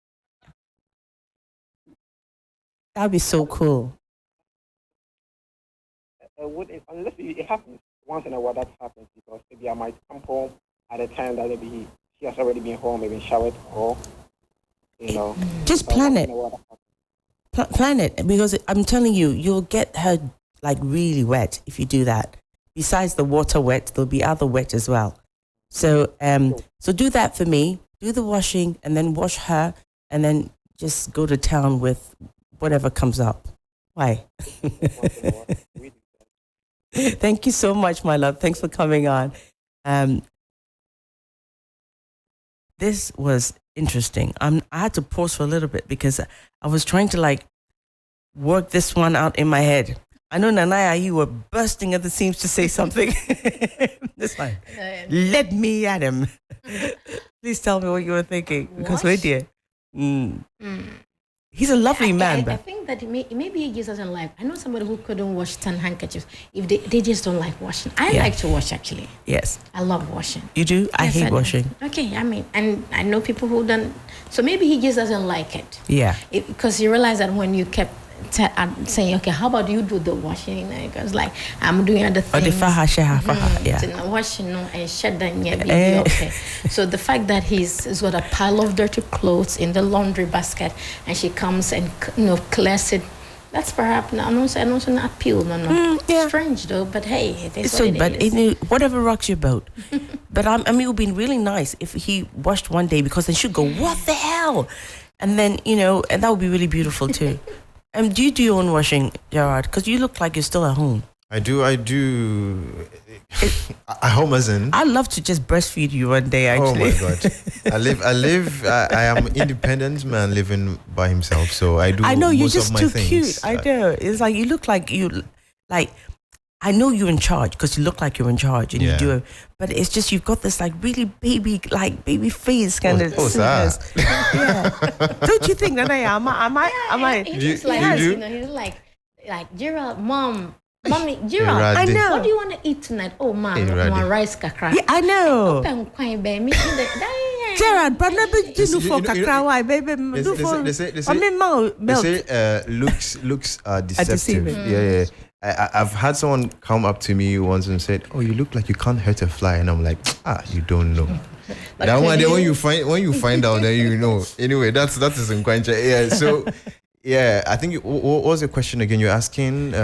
That'd be so cool. Unless it happens once in a while, that happens because maybe I might come home at a time that maybe she has already been home, maybe showered, or Just plan it. Plan it, because I'm telling you, you'll get her like really wet if you do that. Besides the water wet, there'll be other wet as well. So so do that for me. Do the washing and then wash her, and then just go to town with whatever comes up. Why? Thank you so much, my love. Thanks for coming on. This was interesting. I had to pause for a little bit because I was trying to work this one out in my head. I know, Nanaya, you were bursting at the seams to say something. This one. Let me at him. Please tell me what you were thinking. Because we're dear. He's a lovely man. I think that maybe he just doesn't like. I know somebody who couldn't wash 10 handkerchiefs if they just don't like washing. I like to wash, actually. Yes. I love washing. You do? I hate washing. Okay, and I know people who don't. So maybe he just doesn't like it. Yeah. Because you realize that when you kept saying, okay, how about you do the washing? Because I'm doing other things. Or the faha, yeah. Washing and shut down, yeah, okay. So the fact that he's got a pile of dirty clothes in the laundry basket and she comes and clears it, that's perhaps also not appeal. No. Yeah. Strange though, but hey, it is so, what it is. Whatever rocks your boat. But it would be really nice if he washed one day, because then she'd go, what the hell? And then, and that would be really beautiful too. Do you do your own washing, Gerard? Because you look like you're still at home. I do. At home as in? I'd love to just breastfeed you one day, actually. Oh my God. I am independent man living by himself, so I do I know, you're most just of my too things. cute. I know. It's like, you look like I know you're in charge because you look like you're in charge and you do it. But it's just, you've got this really baby face kind of. Oh, that. Yeah. Don't you think that I am? Am I? He's he's like Gerald, mommy, Gerald, Gerard. I know. what do you want to eat tonight? Oh, man, I want rice kakra. Yeah, I know. Gerard, but never do for kakra. Why, baby? They say looks are deceptive. Yeah. I've had someone come up to me once and said, "Oh, you look like you can't hurt a fly," and I'm like, you don't know. That one, then when you find out, then you know. Anyway, that is in Kwancha. Yeah. So, yeah, I think. What was the question again? You're asking.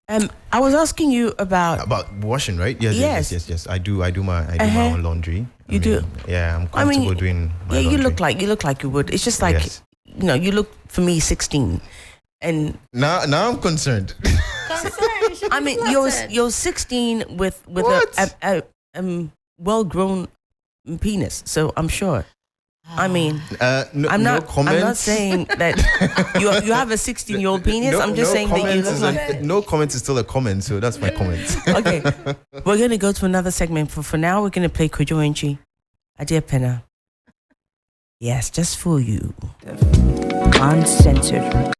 I was asking you about washing, right? Yes. I do my own laundry. You do? Yeah, I'm comfortable doing my laundry. You look like you would. It's just like, you look, for me, 16. And now I'm concerned. You're 16 with a well-grown penis, so I'm sure. I'm not saying that you have a 16-year-old penis. I'm just saying that you look like... No comment is still a comment, so that's my comment. Okay, we're going to go to another segment. For now, we're going to play Kojo Enchi, Adia Penna. Yes, just for you. Uncensored.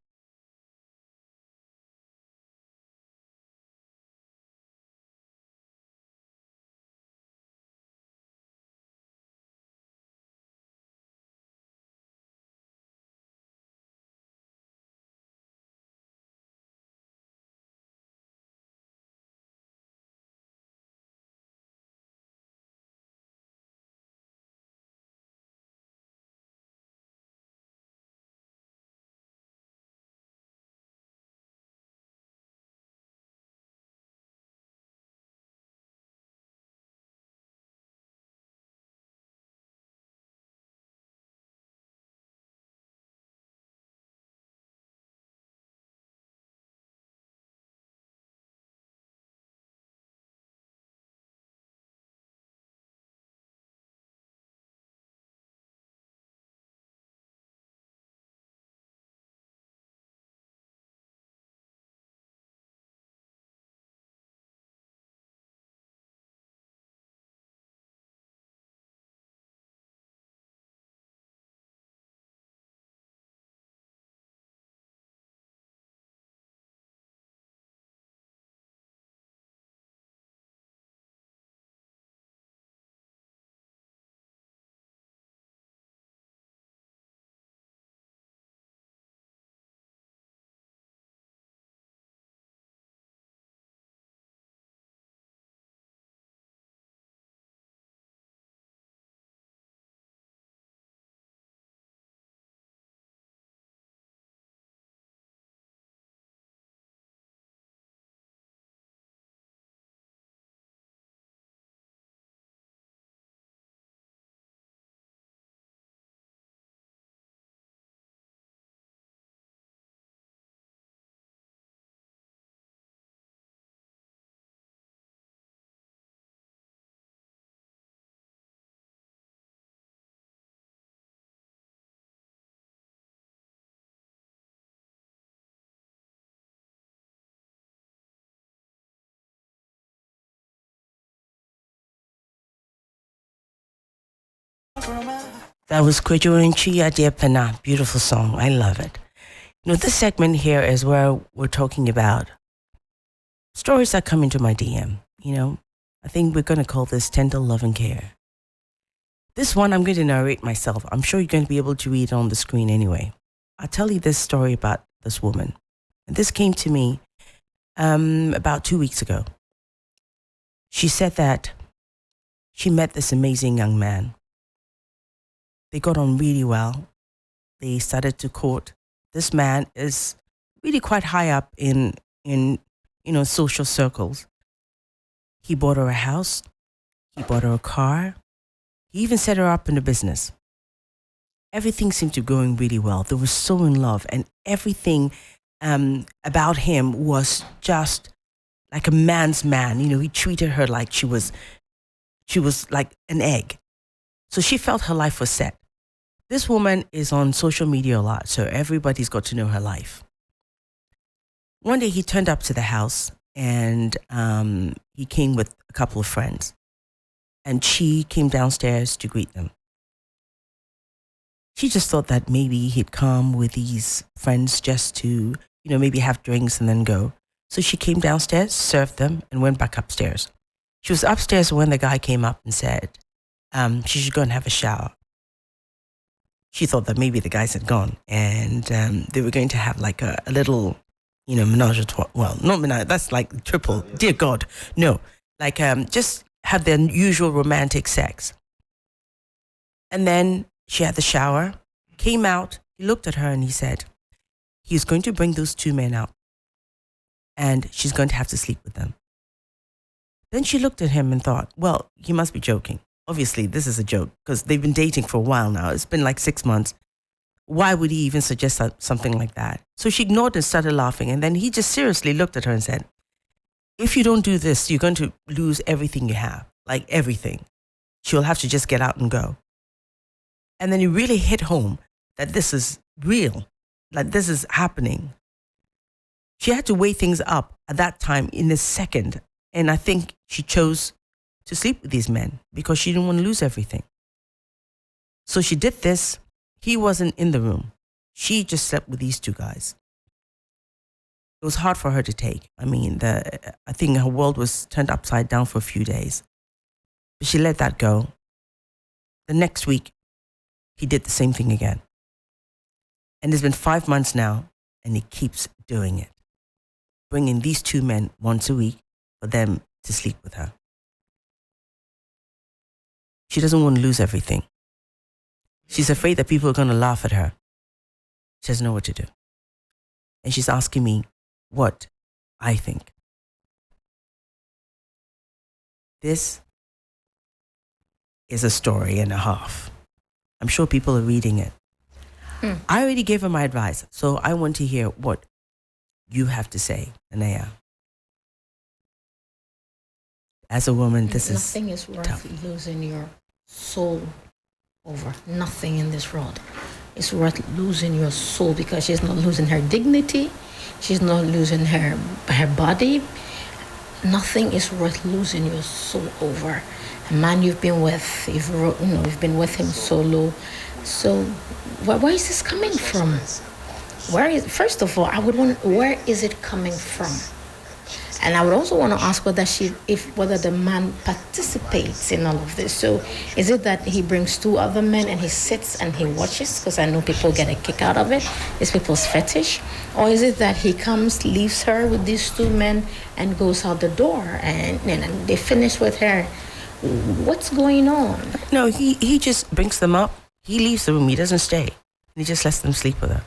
That was Kwejorinchi Adiapana. Beautiful song. I love it. This segment here is where we're talking about stories that come into my DM. I think we're going to call this Tender Love and Care. This one I'm going to narrate myself. I'm sure you're going to be able to read it on the screen anyway. I'll tell you this story about this woman. And this came to me about 2 weeks ago. She said that she met this amazing young man. They got on really well. They started to court. This man is really quite high up in social circles. He bought her a house. He bought her a car. He even set her up in a business. Everything seemed to be going really well. They were so in love, and everything about him was just like a man's man. He treated her like she was like an egg. So she felt her life was set. This woman is on social media a lot, so everybody's got to know her life. One day he turned up to the house, and he came with a couple of friends. And she came downstairs to greet them. She just thought that maybe he'd come with these friends just to, maybe have drinks and then go. So she came downstairs, served them, and went back upstairs. She was upstairs when the guy came up and said she should go and have a shower. She thought that maybe the guys had gone, and they were going to have like a little, menage a trois. Well, not menage, that's like triple. Dear God, no. Like just have their usual romantic sex. And then she had the shower, came out, he looked at her and he said, he's going to bring those two men out and she's going to have to sleep with them. Then she looked at him and thought, well, he must be joking. Obviously, this is a joke because they've been dating for a while now. It's been like 6 months. Why would he even suggest something like that? So she ignored and started laughing. And then he just seriously looked at her and said, if you don't do this, you're going to lose everything you have, like everything. She'll have to just get out and go. And then he really hit home that this is real, like this is happening. She had to weigh things up at that time in a second. And I think she chose to sleep with these men because she didn't want to lose everything. So she did this. He wasn't in the room. She just slept with these two guys. It was hard for her to take. I mean, I think her world was turned upside down for a few days. But she let that go. The next week, he did the same thing again. And it's been 5 months now, and he keeps doing it. Bringing these two men once a week for them to sleep with her. She doesn't want to lose everything. She's afraid that people are going to laugh at her. She doesn't know what to do. And she's asking me what I think. This is a story and a half. I'm sure people are reading it. I already gave her my advice, so I want to hear what you have to say, Anaya. As a woman, Nothing is worth tough. losing your soul over. Nothing in this world is worth losing your soul because she's not losing her dignity. She's not losing her body. Nothing is worth losing your soul over. A man you've been with, you've been with him so low. So where is this coming from? First of all, where is it coming from? And I would also want to ask whether the man participates in all of this. So is it that he brings two other men and he sits and he watches? Because I know people get a kick out of it. It's people's fetish. Or is it that he comes, leaves her with these two men and goes out the door and they finish with her? What's going on? No, he just brings them up. He leaves the room. He doesn't stay. He just lets them sleep with her.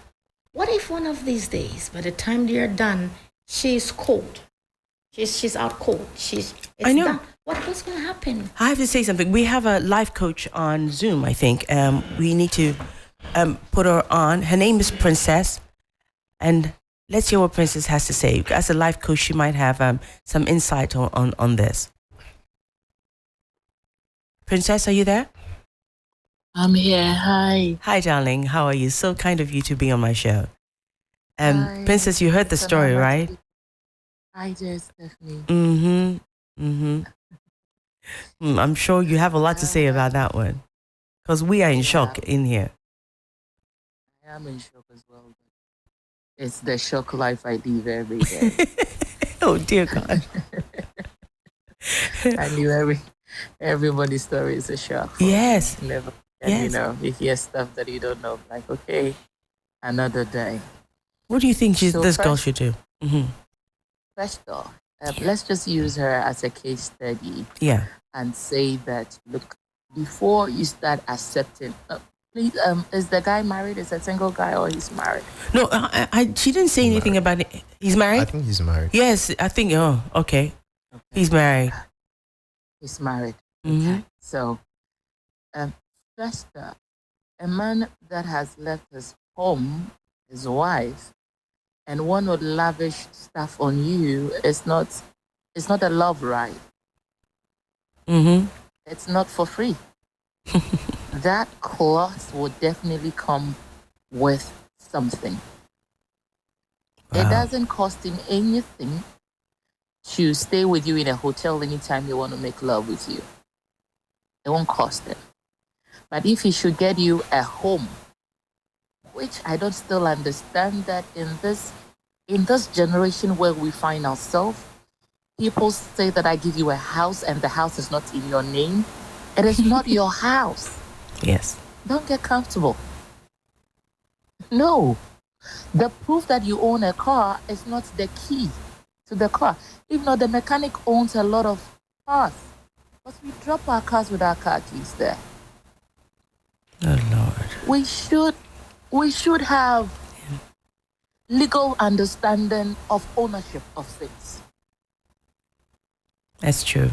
What if one of these days, by the time they are done, she's cold? She's out cold. I know. Done. What's going to happen? I have to say something. We have a life coach on Zoom, I think. We need to put her on. Her name is Princess. And let's hear what Princess has to say. As a life coach, she might have some insight on this. Princess, are you there? I'm here. Hi. Hi, darling. How are you? So kind of you to be on my show. Hi. Princess, you heard the story, right? I did, Stephanie. I'm sure you have a lot to say about that one. Because we are in shock in here. I am in shock as well. It's the shock life I live every day. Oh dear God. I knew everybody's story is a shock. Yes. Never. And Yes. you know, you hear stuff that you don't know. Like, okay, another day. What do you think So this girl first- should do? First off, let's just use her as a case study Yeah. and say that, look, before you start accepting, please, is the guy married? Is a single guy or he's married? No, she didn't say anything about it. He's I married? think he's married. Yes, I think, oh, okay. He's married. He's married. Mhm. So, first up, a man that has left his home, his wife, and want to lavish stuff on you, it's not a love ride. Mm-hmm. It's not for free. That cloth will definitely come with something. It Wow. doesn't cost him anything to stay with you in a hotel anytime you want to make love with you. It won't cost him. But if he should get you a home, which I don't still understand that in this generation where we find ourselves, people say that I give you a house and the house is not in your name. It is not your house. Yes. Don't get comfortable. No. The proof that you own a car is not the key to the car. If not, the mechanic owns a lot of cars. But we drop our cars with our car keys there. Oh, Lord. We should have legal understanding of ownership of things. That's true.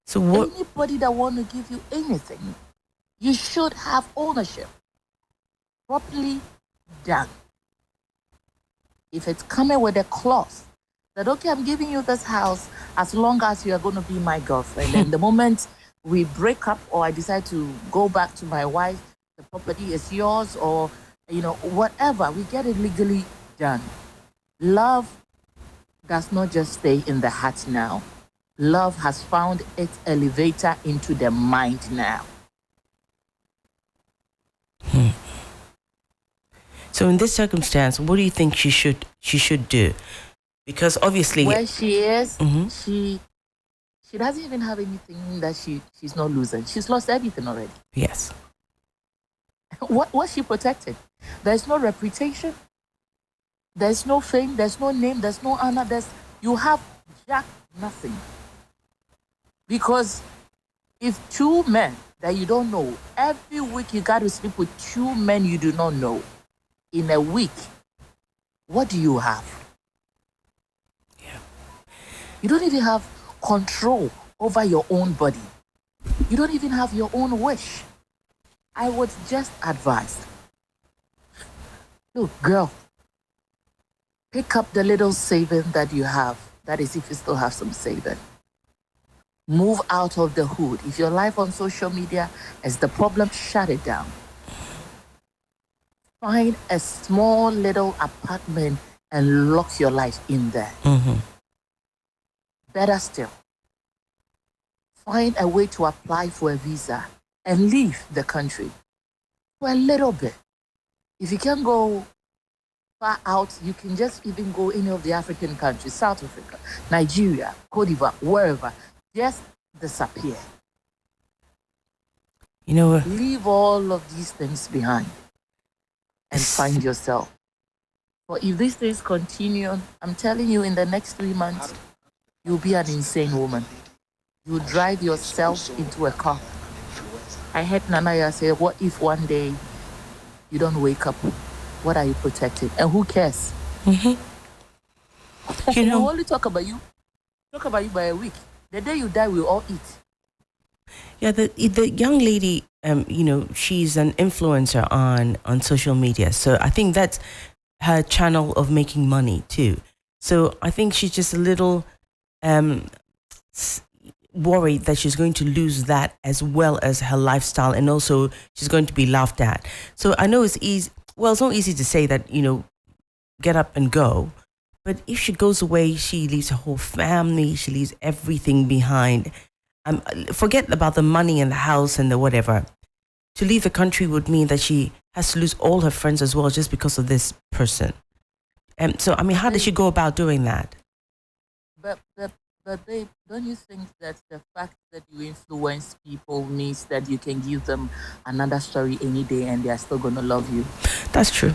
So what? Anybody that want to give you anything, you should have ownership properly done. If it's coming with a clause that, okay, I'm giving you this house as long as you are going to be my girlfriend, and the moment we break up or I decide to go back to my wife, the property is yours, or whatever, we get it legally done. Love does not just stay in the heart now. Love has found its elevator into the mind now. So in this circumstance, what do you think she should do? Because obviously, Where she is, Mhm. she doesn't even have anything that she's not losing. She's lost everything already. yes, What's she protected? There's no reputation. There's no fame. There's no name. There's no honor. You have jack nothing. Because if two men that you don't know, every week you got to sleep with two men you do not know in a week, what do you have? Yeah. You don't even have control over your own body. You don't even have your own wish. I would just advise, look, girl, pick up the little saving that you have. That is, if you still have some saving. Move out of the hood. If your life on social media is the problem, shut it down. Find a small little apartment and lock your life in there. Mm-hmm. Better still, find a way to apply for a visa and leave the country for a little bit. If you can go far out, you can just even go any of the African countries, South Africa, Nigeria, Cote d'Ivoire, wherever. Just disappear. You know, Leave all of these things behind and find yourself. For if these things continue, I'm telling you, in the next 3 months, you'll be an insane woman. You drive yourself into a car. I heard Nanaya say, what if one day you don't wake up? What are you protecting? And who cares? You We know, only talk about you by a week. The day you die, we'll all eat. yeah, the young lady, she's an influencer on social media. So I think that's her channel of making money too. So I think she's just a little worried that she's going to lose that as well as her lifestyle, and also she's going to be laughed at. So I know it's easy. Well, it's not easy to say that, get up and go. But if she goes away, she leaves her whole family. She leaves everything behind. Forget about the money and the house and the whatever. to leave the country would mean that she has to lose all her friends as well just because of this person. And so, I mean, how does she go about doing that? But babe, don't you think that the fact that you influence people means that you can give them another story any day and they are still going to love you? That's true.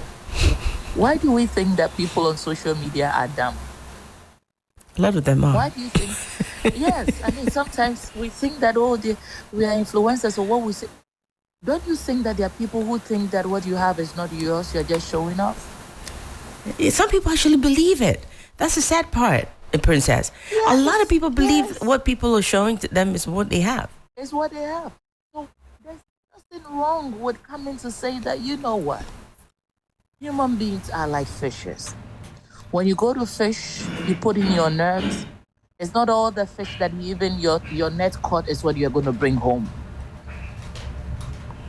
Why do we think that people on social media are dumb? A lot of them are. Why do you think? Yes, I mean, sometimes we think that, we are influencers or what we say. Don't you think that there are people who think that what you have is not yours, you're just showing off? Some people actually believe it. That's the sad part, Princess. Yes, a lot of people believe what people are showing to them is what they have. It's what they have. So there's nothing wrong with coming to say that, you know what? Human beings are like fishes. When you go to fish, you put in your nets. It's not all the fish that even your net caught is what you're going to bring home.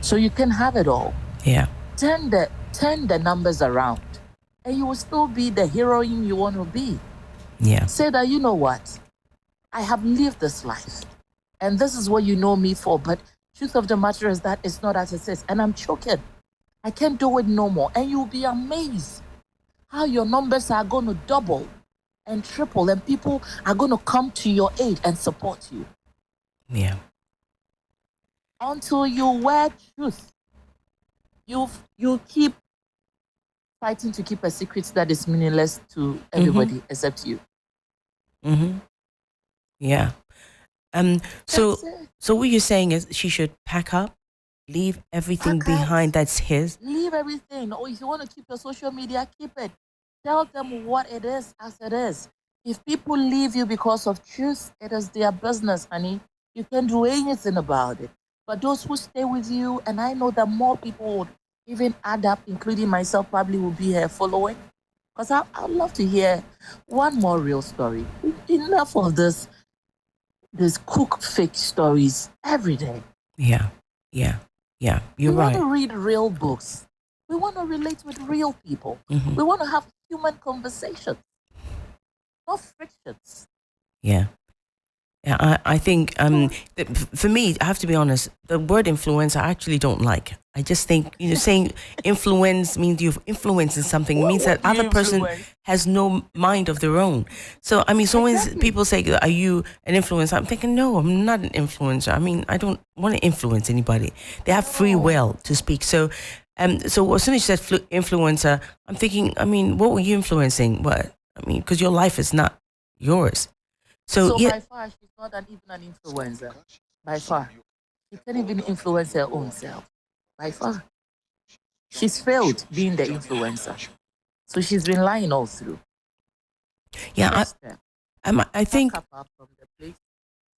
So you can have it all. Yeah. Turn the numbers around, and you will still be the heroine you want to be. Yeah. Say that, you know what? I have lived this life, and this is what you know me for. But truth of the matter is that it's not as it is, and I'm choking. I can't do it no more. And you'll be amazed how your numbers are going to double and triple, and people are going to come to your aid and support you. Yeah. Until you wear truth, you keep fighting to keep a secret that is meaningless to everybody except you. Mm-hmm. Yeah. So what you're saying is she should pack up, leave everything behind that's his. Leave everything. Or if you want to keep your social media, keep it. Tell them what it is as it is. If people leave you because of truth, it is their business, honey. You can't do anything about it. But those who stay with you, and I know that more people would even add up, including myself, probably will be here following. Because I'd love to hear one more real story. Enough of this cook fake stories every day. Yeah. You're right. We want to read real books. We want to relate with real people. Mm-hmm. We want to have human conversations, not frictions. Yeah. Yeah, I think for me, I have to be honest, the word influencer I actually don't like. I just think, saying influence means you're influencing something. It means that other person has no mind of their own. So, I mean, so when people say, are you an influencer? I'm thinking, no, I'm not an influencer. I mean, I don't want to influence anybody. They have free will to speak. So as soon as you said influencer, I'm thinking, I mean, what were you influencing? What? I mean, because your life is not yours. So by far, she's not even an influencer. By far. She can't even influence her own self. By far. She's failed being the influencer. So she's been lying all through. Yeah, I think... Pack up from the place,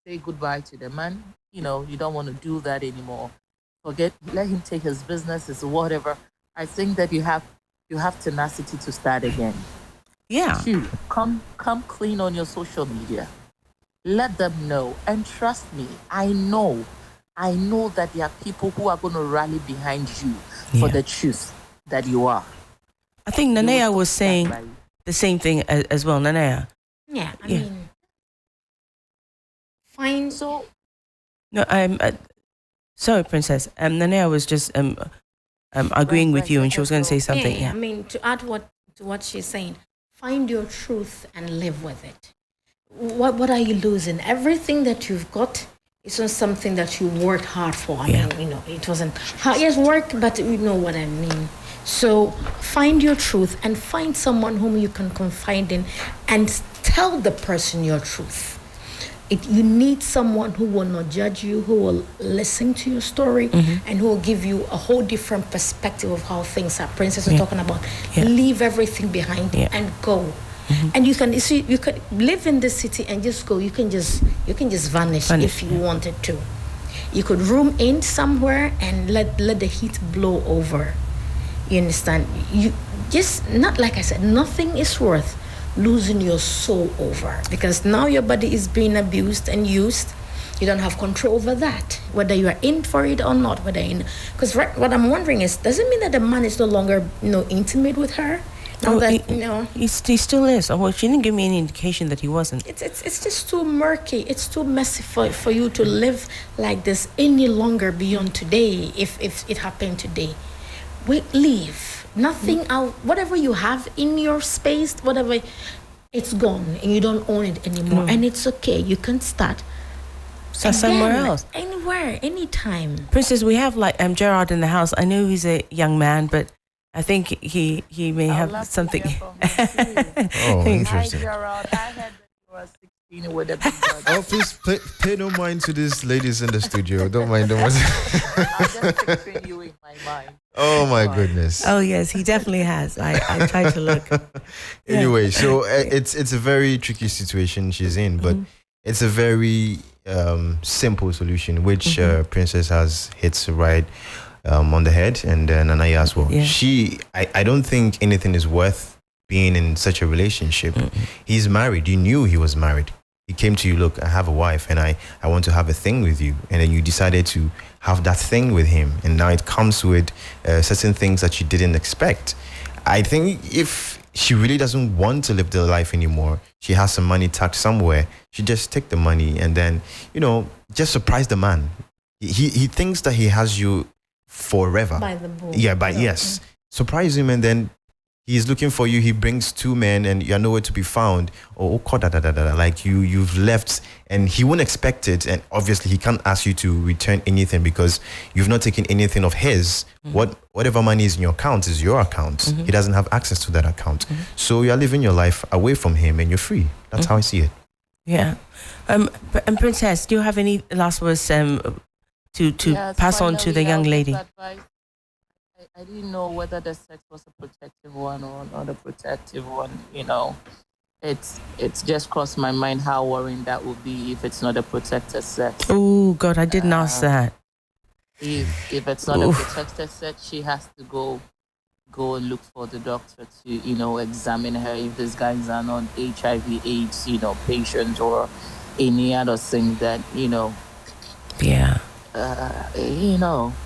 say goodbye to the man. You don't want to do that anymore. Let him take his business, his whatever. I think that you have tenacity to start again. Yeah. Two, come clean on your social media. Let them know. And trust me, I know that there are people who are going to rally behind you for the truth that you are. I think Nanea was saying the same thing as well. Nanea. Yeah, I mean, fine. So, no, I'm sorry, Princess. Nanea was just agreeing with you, and she was going to say something. Yeah, I mean, to add to what she's saying, find your truth and live with it. What are you losing? Everything that you've got is not something that you worked hard for. I mean, it wasn't hard. Yes, work, but you know what I mean. So find your truth and find someone whom you can confide in and tell the person your truth. You need someone who will not judge you, who will listen to your story, and who will give you a whole different perspective of how things are. Princess was talking about leave everything behind and go. And you can live in the city and just go. You can just vanish if you wanted to. You could room in somewhere and let the heat blow over. You understand? You just, not like I said, nothing is worth losing your soul over, because now your body is being abused and used. You don't have control over that, whether you are in for it or not. Because what I'm wondering is, does it mean that the man is no longer intimate with her? Now that, he still is. Oh, well, she didn't give me any indication that he wasn't. it's just too murky. It's too messy for you to live like this any longer beyond today. If it happened today, leave. Nothing out. Whatever you have in your space, whatever, it's gone, and you don't own it anymore. And it's okay. You can start somewhere else, anywhere, anytime. Princess, we have like Gerard in the house. I know he's a young man, but I think he may have something. Interesting. Hi, Gerard. I heard that you were 16 with a big brother. Oh, please pay no mind to these ladies in the studio. Don't mind them. I'm just picturing you in my mind. Oh my goodness. Oh yes, he definitely has. I tried to look. Anyway, so it's a very tricky situation she's in, but it's a very simple solution, which Princess has hit right on the head, and Nanaya as well. Yeah. I don't think anything is worth being in such a relationship. He's married. You knew he was married. He came to you, look, I have a wife and I want to have a thing with you. And then you decided to have that thing with him. And now it comes with certain things that you didn't expect. I think if she really doesn't want to live the life anymore, she has some money tucked somewhere, she just take the money and then, just surprise the man. He thinks that he has you forever. By the book. Yeah, yes. Surprise him, and then he's looking for you. He brings two men and you're nowhere to be found. Like you've left, and he won't expect it. And obviously he can't ask you to return anything because you've not taken anything of his. Whatever money is in your account is your account. He doesn't have access to that account. So you're living your life away from him and you're free. That's how I see it. Yeah. And Princess, do you have any last words to pass on to the young lady? I didn't know whether the sex was a protective one or not a protective one. It's just crossed my mind how worrying that would be if it's not a protected sex. Oh God, I didn't ask that. If it's not a protected sex, she has to go and look for the doctor to examine her if these guys are not HIV/AIDS patients or any other thing that Yeah.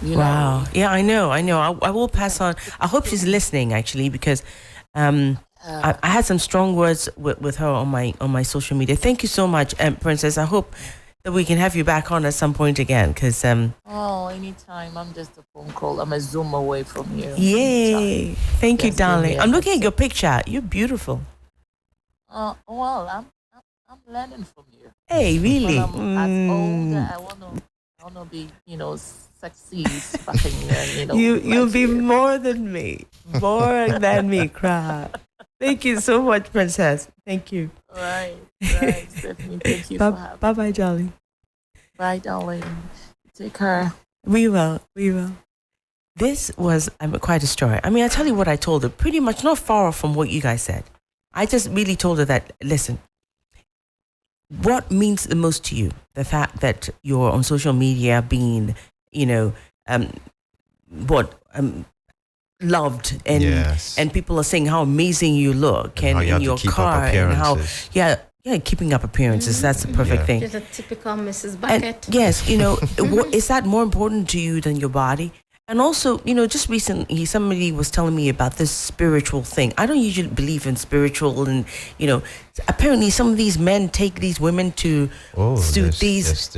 Wow. Yeah, I know. I will pass on. I hope she's listening actually, because I had some strong words with her on my social media. Thank you so much, Princess. I hope that we can have you back on at some point again, because anytime. I'm just a phone call. I'm a Zoom away from you. Yay! Thank you, darling. I'm looking at your picture. You're beautiful. I'm learning from you. Hey, really? When I'm older, I want to be, sexy, fucking, You'll be more than me. More than me, crap. Thank you so much, Princess. Thank you. Right, Stephanie. Thank you for having me. Bye-bye, darling. Bye, darling. Take care. We will. This was quite a story. I mean, I tell you what I told her, pretty much not far off from what you guys said. I just really told her that, listen, what means the most to you? The fact that you're on social media being, loved, and people are saying how amazing you look, and in your car, and how keeping up appearances. That's the perfect thing. Just a typical Mrs. Bucket. And yes, is that more important to you than your body? And also, just recently, somebody was telling me about this spiritual thing. I don't usually believe in spiritual, and apparently some of these men take these women to these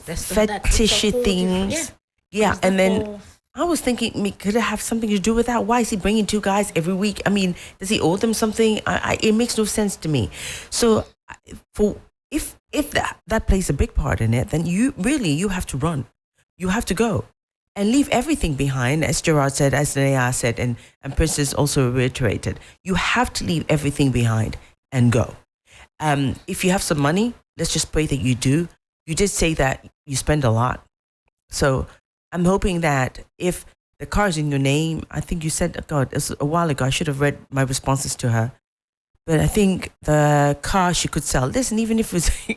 fetishy things. Yeah, and then I was thinking, could it have something to do with that? Why is he bringing two guys every week? I mean, does he owe them something? It makes no sense to me. So, if that plays a big part in it, then you have to run. You have to go. And leave everything behind, as Gerard said, as Naya said, and Princess also reiterated. You have to leave everything behind and go. If you have some money, let's just pray that you do. You did say that you spend a lot. So I'm hoping that if the car is in your name, I think you said, God, it was a while ago, I should have read my responses to her. But I think the car she could sell. Listen, even if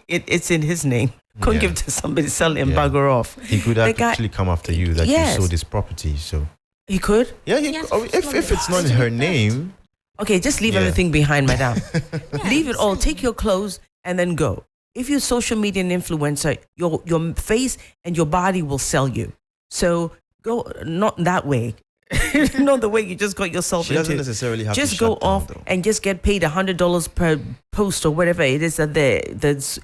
it's in his name, couldn't give it to somebody, sell it and bugger off. He could actually come after you that you sold his property. So he could. Yeah, if it's not in her name. Okay, just leave everything behind, madam. Leave it all. Take your clothes and then go. If you're a social media influencer, your face and your body will sell you. So go not that way. Not the way you just got yourself She into. doesn't necessarily have just to go shut down, off though. and just get paid $100 per post or whatever it is that the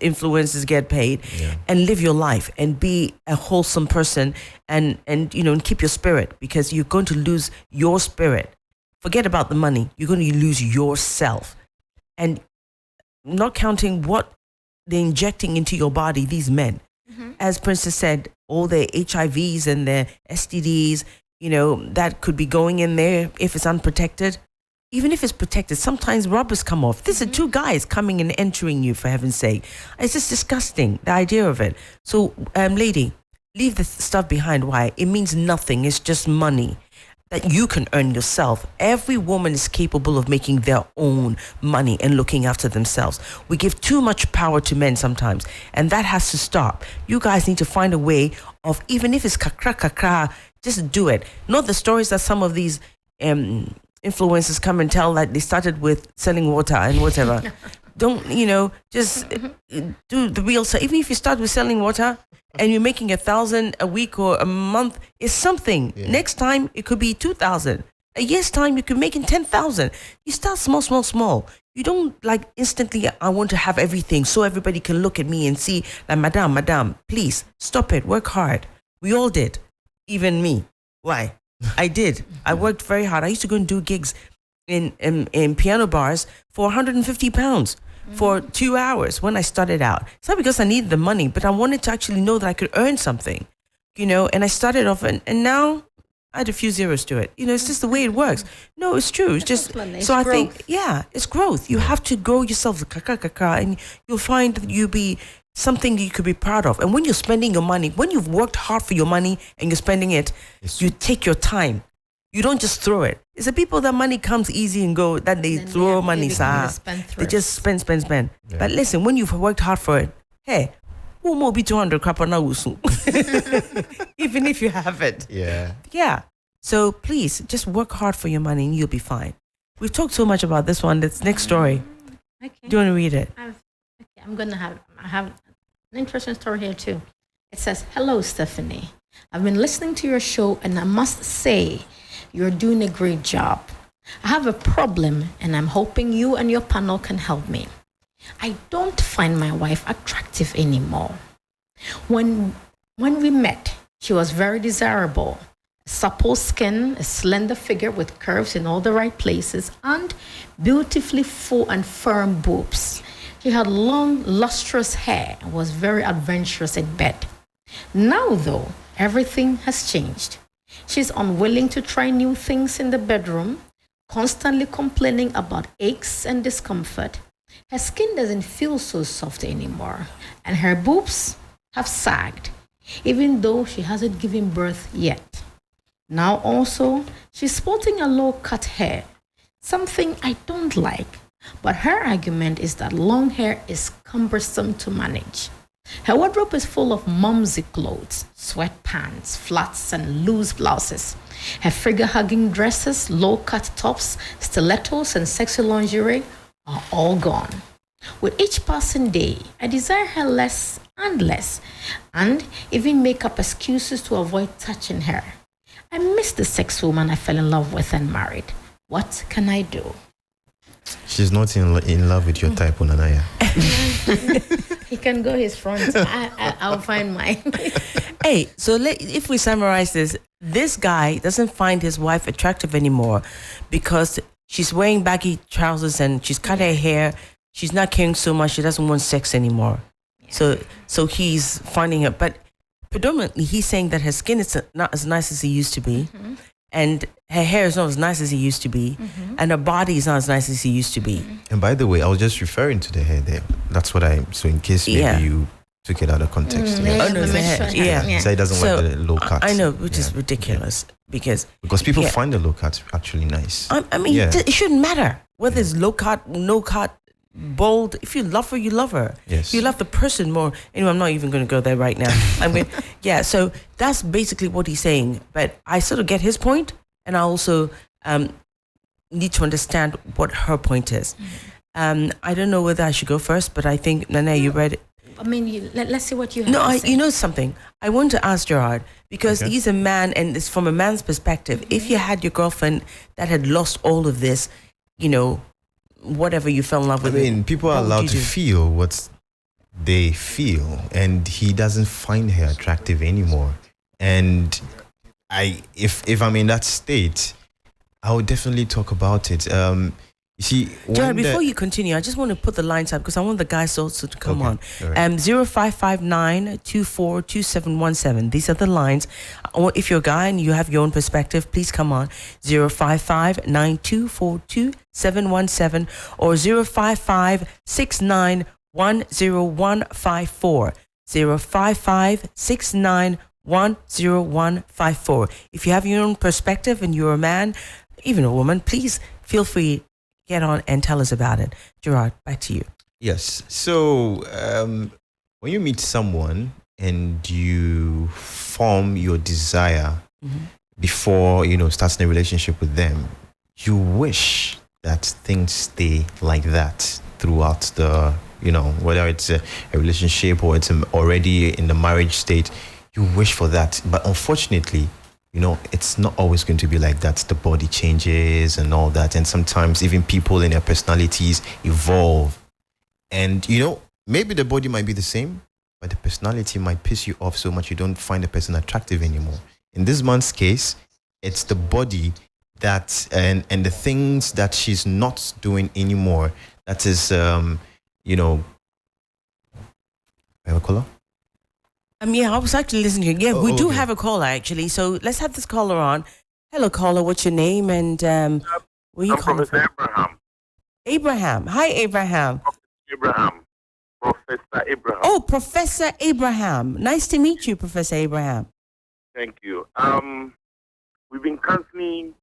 influencers get paid, and live your life and be a wholesome person, and and keep your spirit, because you're going to lose your spirit. Forget about the money. You're going to lose yourself, and not counting what they're injecting into your body, these men. As Princess said, all their HIVs and their STDs, that could be going in there if it's unprotected. Even if it's protected, sometimes rubbers come off. This is two guys coming and entering you, for heaven's sake. It's just disgusting, the idea of it. So, lady, leave the stuff behind. Why? It means nothing. It's just money that you can earn yourself. Every woman is capable of making their own money and looking after themselves. We give too much power to men sometimes, and that has to stop. You guys need to find a way of, even if it's kakra, just do it. Not the stories that some of these influencers come and tell, that they started with selling water and whatever. Don't, just do the real stuff. Even if you start with selling water and you're making 1,000 a week or a month, it's something. Yeah. Next time it could be 2,000. A year's time you could make it 10,000. You start small. You don't instantly, I want to have everything so everybody can look at me and see, like, madam, please stop it. Work hard. We all did. Even me. Why? I did. I worked very hard. I used to go and do gigs in piano bars for £150 for 2 hours when I started out. It's not because I needed the money, but I wanted to actually know that I could earn something, and I started off, and now I had a few zeros to it. It's just the way it works. No, it's true. It's just, It's so I growth. think, it's growth. You have to grow yourself, and you'll find that you'll be something you could be proud of. And when you're spending your money, when you've worked hard for your money and you're spending it, you take your time. You don't just throw it. It's the people that money comes easy and go, that they Then throw they money. become the They spendthrifts. just spend. Yeah. But listen, when you've worked hard for it, hey, who more be 200 crap on usu? Even if you have it. Yeah. Yeah. So please, just work hard for your money and you'll be fine. We've talked so much about this one. This next story. Okay. Do you want to read it? I have an interesting story here too. It says, "Hello, Stephanie. I've been listening to your show and I must say you're doing a great job. I have a problem and I'm hoping you and your panel can help me. I don't find my wife attractive anymore. When we met, she was very desirable. Supple skin, a slender figure with curves in all the right places, and beautifully full and firm boobs. She had long, lustrous hair and was very adventurous in bed. Now, though, everything has changed. She's unwilling to try new things in the bedroom, constantly complaining about aches and discomfort. Her skin doesn't feel so soft anymore, and her boobs have sagged, even though she hasn't given birth yet. Now also, she's sporting a low-cut hair, something I don't like, but her argument is that long hair is cumbersome to manage. Her wardrobe is full of mumsy clothes, sweatpants, flats, and loose blouses. Her figure-hugging dresses, low-cut tops, stilettos, and sexy lingerie are all gone. With each passing day, I desire her less and less, and even make up excuses to avoid touching her. I miss the sex woman I fell in love with and married. What can I do?" She's not in love with your type, Onanaya. He can go his front. I'll find mine. Hey, so if we summarize this guy doesn't find his wife attractive anymore because she's wearing baggy trousers and she's cut her hair. She's not caring so much. She doesn't want sex anymore. Yeah. So he's finding her. But predominantly, he's saying that her skin is not as nice as it used to be. Mm-hmm. And her hair is not as nice as it used to be. Mm-hmm. And her body is not as nice as it used to be. Mm-hmm. And by the way, I was just referring to the hair there. That's what so in case maybe you took it out of context. Oh, no, the hair. Yeah. So he doesn't like the low cut. I know, which is ridiculous. Because people find the low cut actually nice. I mean, it shouldn't matter whether it's low cut, no cut, bold. If you love her, you love her. Yes. You love the person more. Anyway, I'm not even going to go there right now. I mean, so that's basically what he's saying. But I sort of get his point, and I also need to understand what her point is. I don't know whether I should go first, but I think, Nana, you read it. I mean, let's see what you have No, to say. you know something. I want to ask Gerard because Okay. he's a man, and it's from a man's perspective. If you had your girlfriend that had lost all of this, you know, whatever you fell in love I with, mean, people are what would allowed you to do? feel what they feel, and he doesn't find her attractive anymore. And if I'm in that state, I would definitely talk about it. You see, Gerard, before you continue, I just want to put the lines up because I want the guys also to come Okay, on. all right. 0559-242717. These are the lines. Or if you're a guy and you have your own perspective, please come on. 055-9242-717 or 055-6910154. 055-6910154. If you have your own perspective and you're a man, even a woman, please feel free, get on and tell us about it. Gerard, back to you. Yes. So when you meet someone and you form your desire before starting a relationship with them, you wish that things stay like that throughout the whether it's a relationship or it's already in the marriage state. You wish for that, but unfortunately, it's not always going to be like that. The body changes and all that. And sometimes even people and their personalities evolve. And, maybe the body might be the same, but the personality might piss you off so much you don't find the person attractive anymore. In this man's case, it's the body that and the things that she's not doing anymore. That is, have a caller? Yeah, I was actually listening to you. Yeah, we do okay. have a caller actually. So let's have this caller on. Hello, caller. What's your name and where you I'm calling Professor from? Abraham. Abraham. Hi, Abraham. Professor Abraham. Oh, Professor Abraham. Nice to meet you, Professor Abraham. Thank you. We've been counseling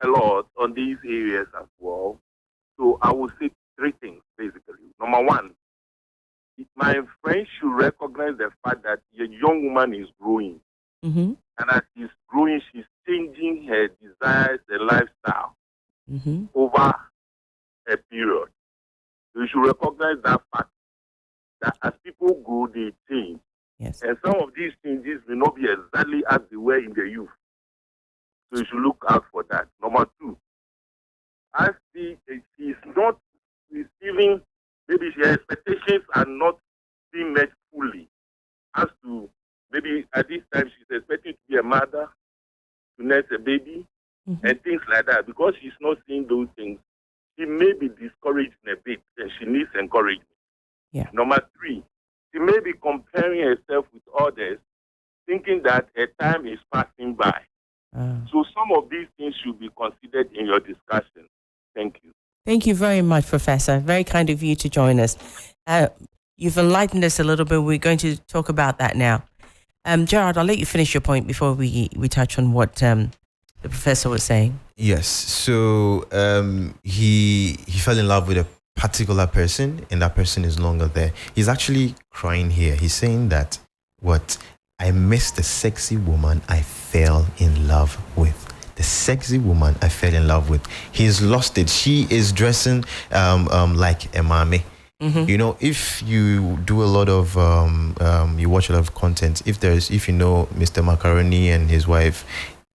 a lot on these areas as well. So I will say three things basically. Number one, my friend should recognize the fact that a young woman is growing. Mm-hmm. And as she's growing, she's changing her desires and lifestyle Mm-hmm. over a period. So you should recognize that fact, that as people grow, they change. Yes. And some of these changes may not be exactly as they were in the youth. So you should look out for that. Number two, as she's not receiving, maybe her expectations are not being met fully. As to maybe at this time she's expecting to be a mother, to nurse a baby, and things like that. Because she's not seeing those things, she may be discouraged in a bit, and she needs encouragement. Yeah. Number three, she may be comparing herself with others, thinking that her time is passing by. So some of these things should be considered in your discussion. Thank you. Thank you very much, Professor. Very kind of you to join us. You've enlightened us a little bit. We're going to talk about that now. Gerard, I'll let you finish your point before we touch on what the professor was saying. Yes. So he fell in love with a particular person, and that person is no longer there. He's actually crying here. He's saying that I miss the sexy woman I fell in love with. The sexy woman I fell in love with. He's lost it. She is dressing like a mommy. Mm-hmm. If you do a lot of you watch a lot of content, if you know Mr. Macaroni and his wife,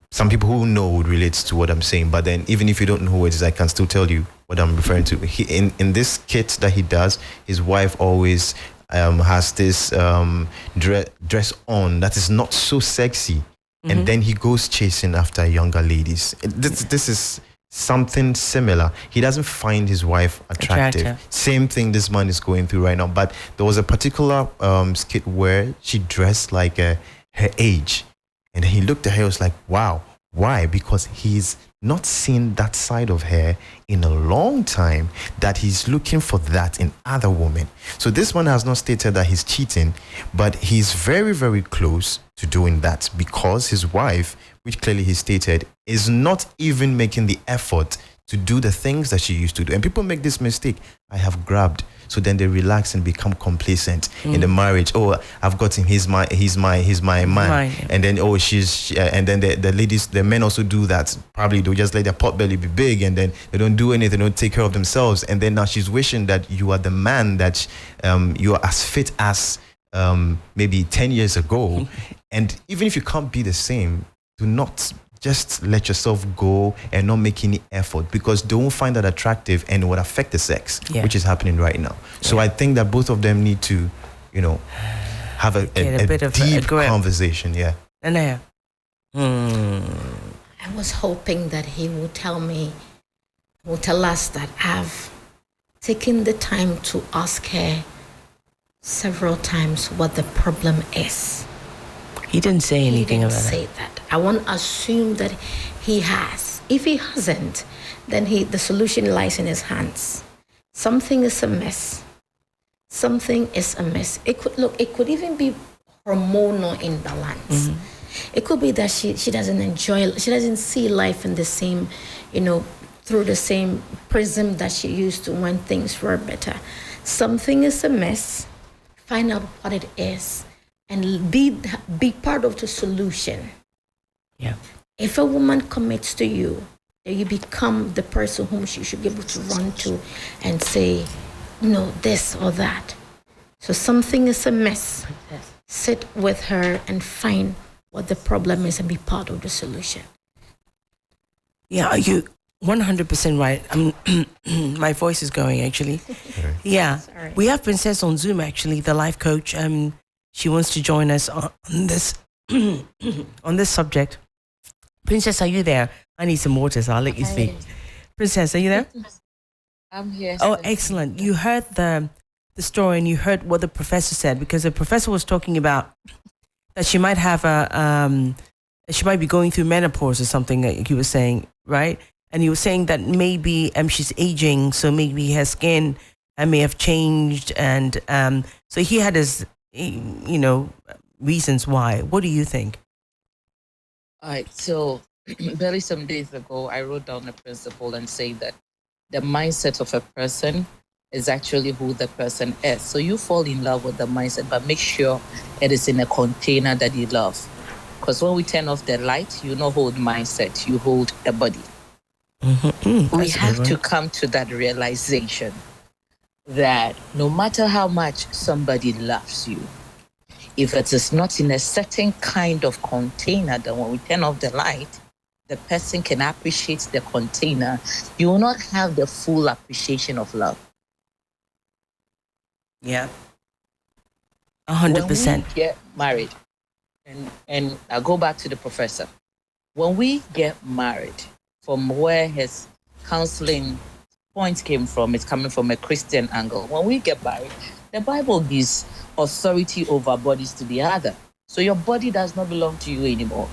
some people who know would relate to what I'm saying. But then even if you don't know who it is, I can still tell you what I'm referring to. In this kit that he does, his wife always has this dress on that is not so sexy. And then he goes chasing after younger ladies. This is something similar. He doesn't find his wife attractive. Same thing this man is going through right now. But there was a particular skit where she dressed like her age. And he looked at her and was like, wow. Why? Because he's not seen that side of her in a long time, that he's looking for that in other women. So this one has not stated that he's cheating, but he's very, very close to doing that because his wife, which clearly he stated, is not even making the effort to do the things that she used to do. And people make this mistake. I have grabbed. So then they relax and become complacent in the marriage. Oh, I've got him. He's my man. Mine. And then and then the ladies, the men also do that. Probably they'll just let their pot belly be big, and then they don't do anything. They don't take care of themselves. And then now she's wishing that you are the man that you are as fit as maybe 10 years ago. And even if you can't be the same, do not just let yourself go and not make any effort, because they won't find that attractive and it would affect the sex, which is happening right now. So I think that both of them need to, have a bit of deep a grip. conversation. Yeah. And I was hoping that he would tell us that I've taken the time to ask her several times what the problem is. He didn't say anything about that. He didn't say that. I won't assume that he has. If he hasn't, then the solution lies in his hands. Something is amiss. Something is amiss. It could even be hormonal imbalance. It could be that she doesn't see life in the same, through the same prism that she used to when things were better. Something is amiss. Find out what it is and be part of the solution. Yeah. If a woman commits to you, then you become the person whom she should be able to run to and say, this or that. So something is amiss. Sit with her and find what the problem is and be part of the solution. Yeah, you 100% right. My voice is going actually. Yeah. Sorry. We have Princess on Zoom actually, the life coach. She wants to join us on this on this subject. Princess, are you there? I need some water, so I'll let you speak. Princess, are you there? I'm here. Oh, excellent. You heard the story and you heard what the professor said, because the professor was talking about that she might have she might be going through menopause or something, like he was saying, right? And he was saying that maybe she's aging, so maybe her skin may have changed. And so he had his, reasons why. What do you think? All right, so barely some days ago, I wrote down a principle and saying that the mindset of a person is actually who the person is. So you fall in love with the mindset, but make sure it is in a container that you love. Because when we turn off the light, you don't hold mindset, you hold a body. We have to come to that realization that no matter how much somebody loves you, if it is not in a certain kind of container, then when we turn off the light, the person can appreciate the container. You will not have the full appreciation of love. Yeah. 100%. When we get married, and I'll go back to the professor. When we get married, from where his counseling point came from, it's coming from a Christian angle. When we get married, the Bible gives authority over bodies to the other. So your body does not belong to you anymore.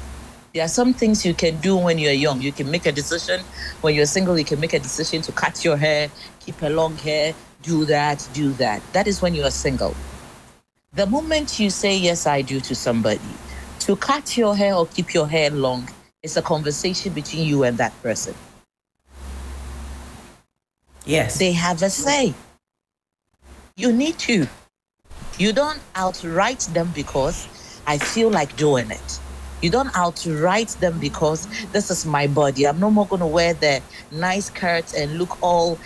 There are some things you can do when you're young. You can make a decision. When you're single, you can make a decision to cut your hair, keep a long hair, do that, do that. That is when you are single. The moment you say, yes, I do to somebody, to cut your hair or keep your hair long, it's a conversation between you and that person. Yes. They have a say. You need to. You don't outright them because I feel like doing it. You don't outright them because this is my body. I'm no more going to wear the nice skirt and look all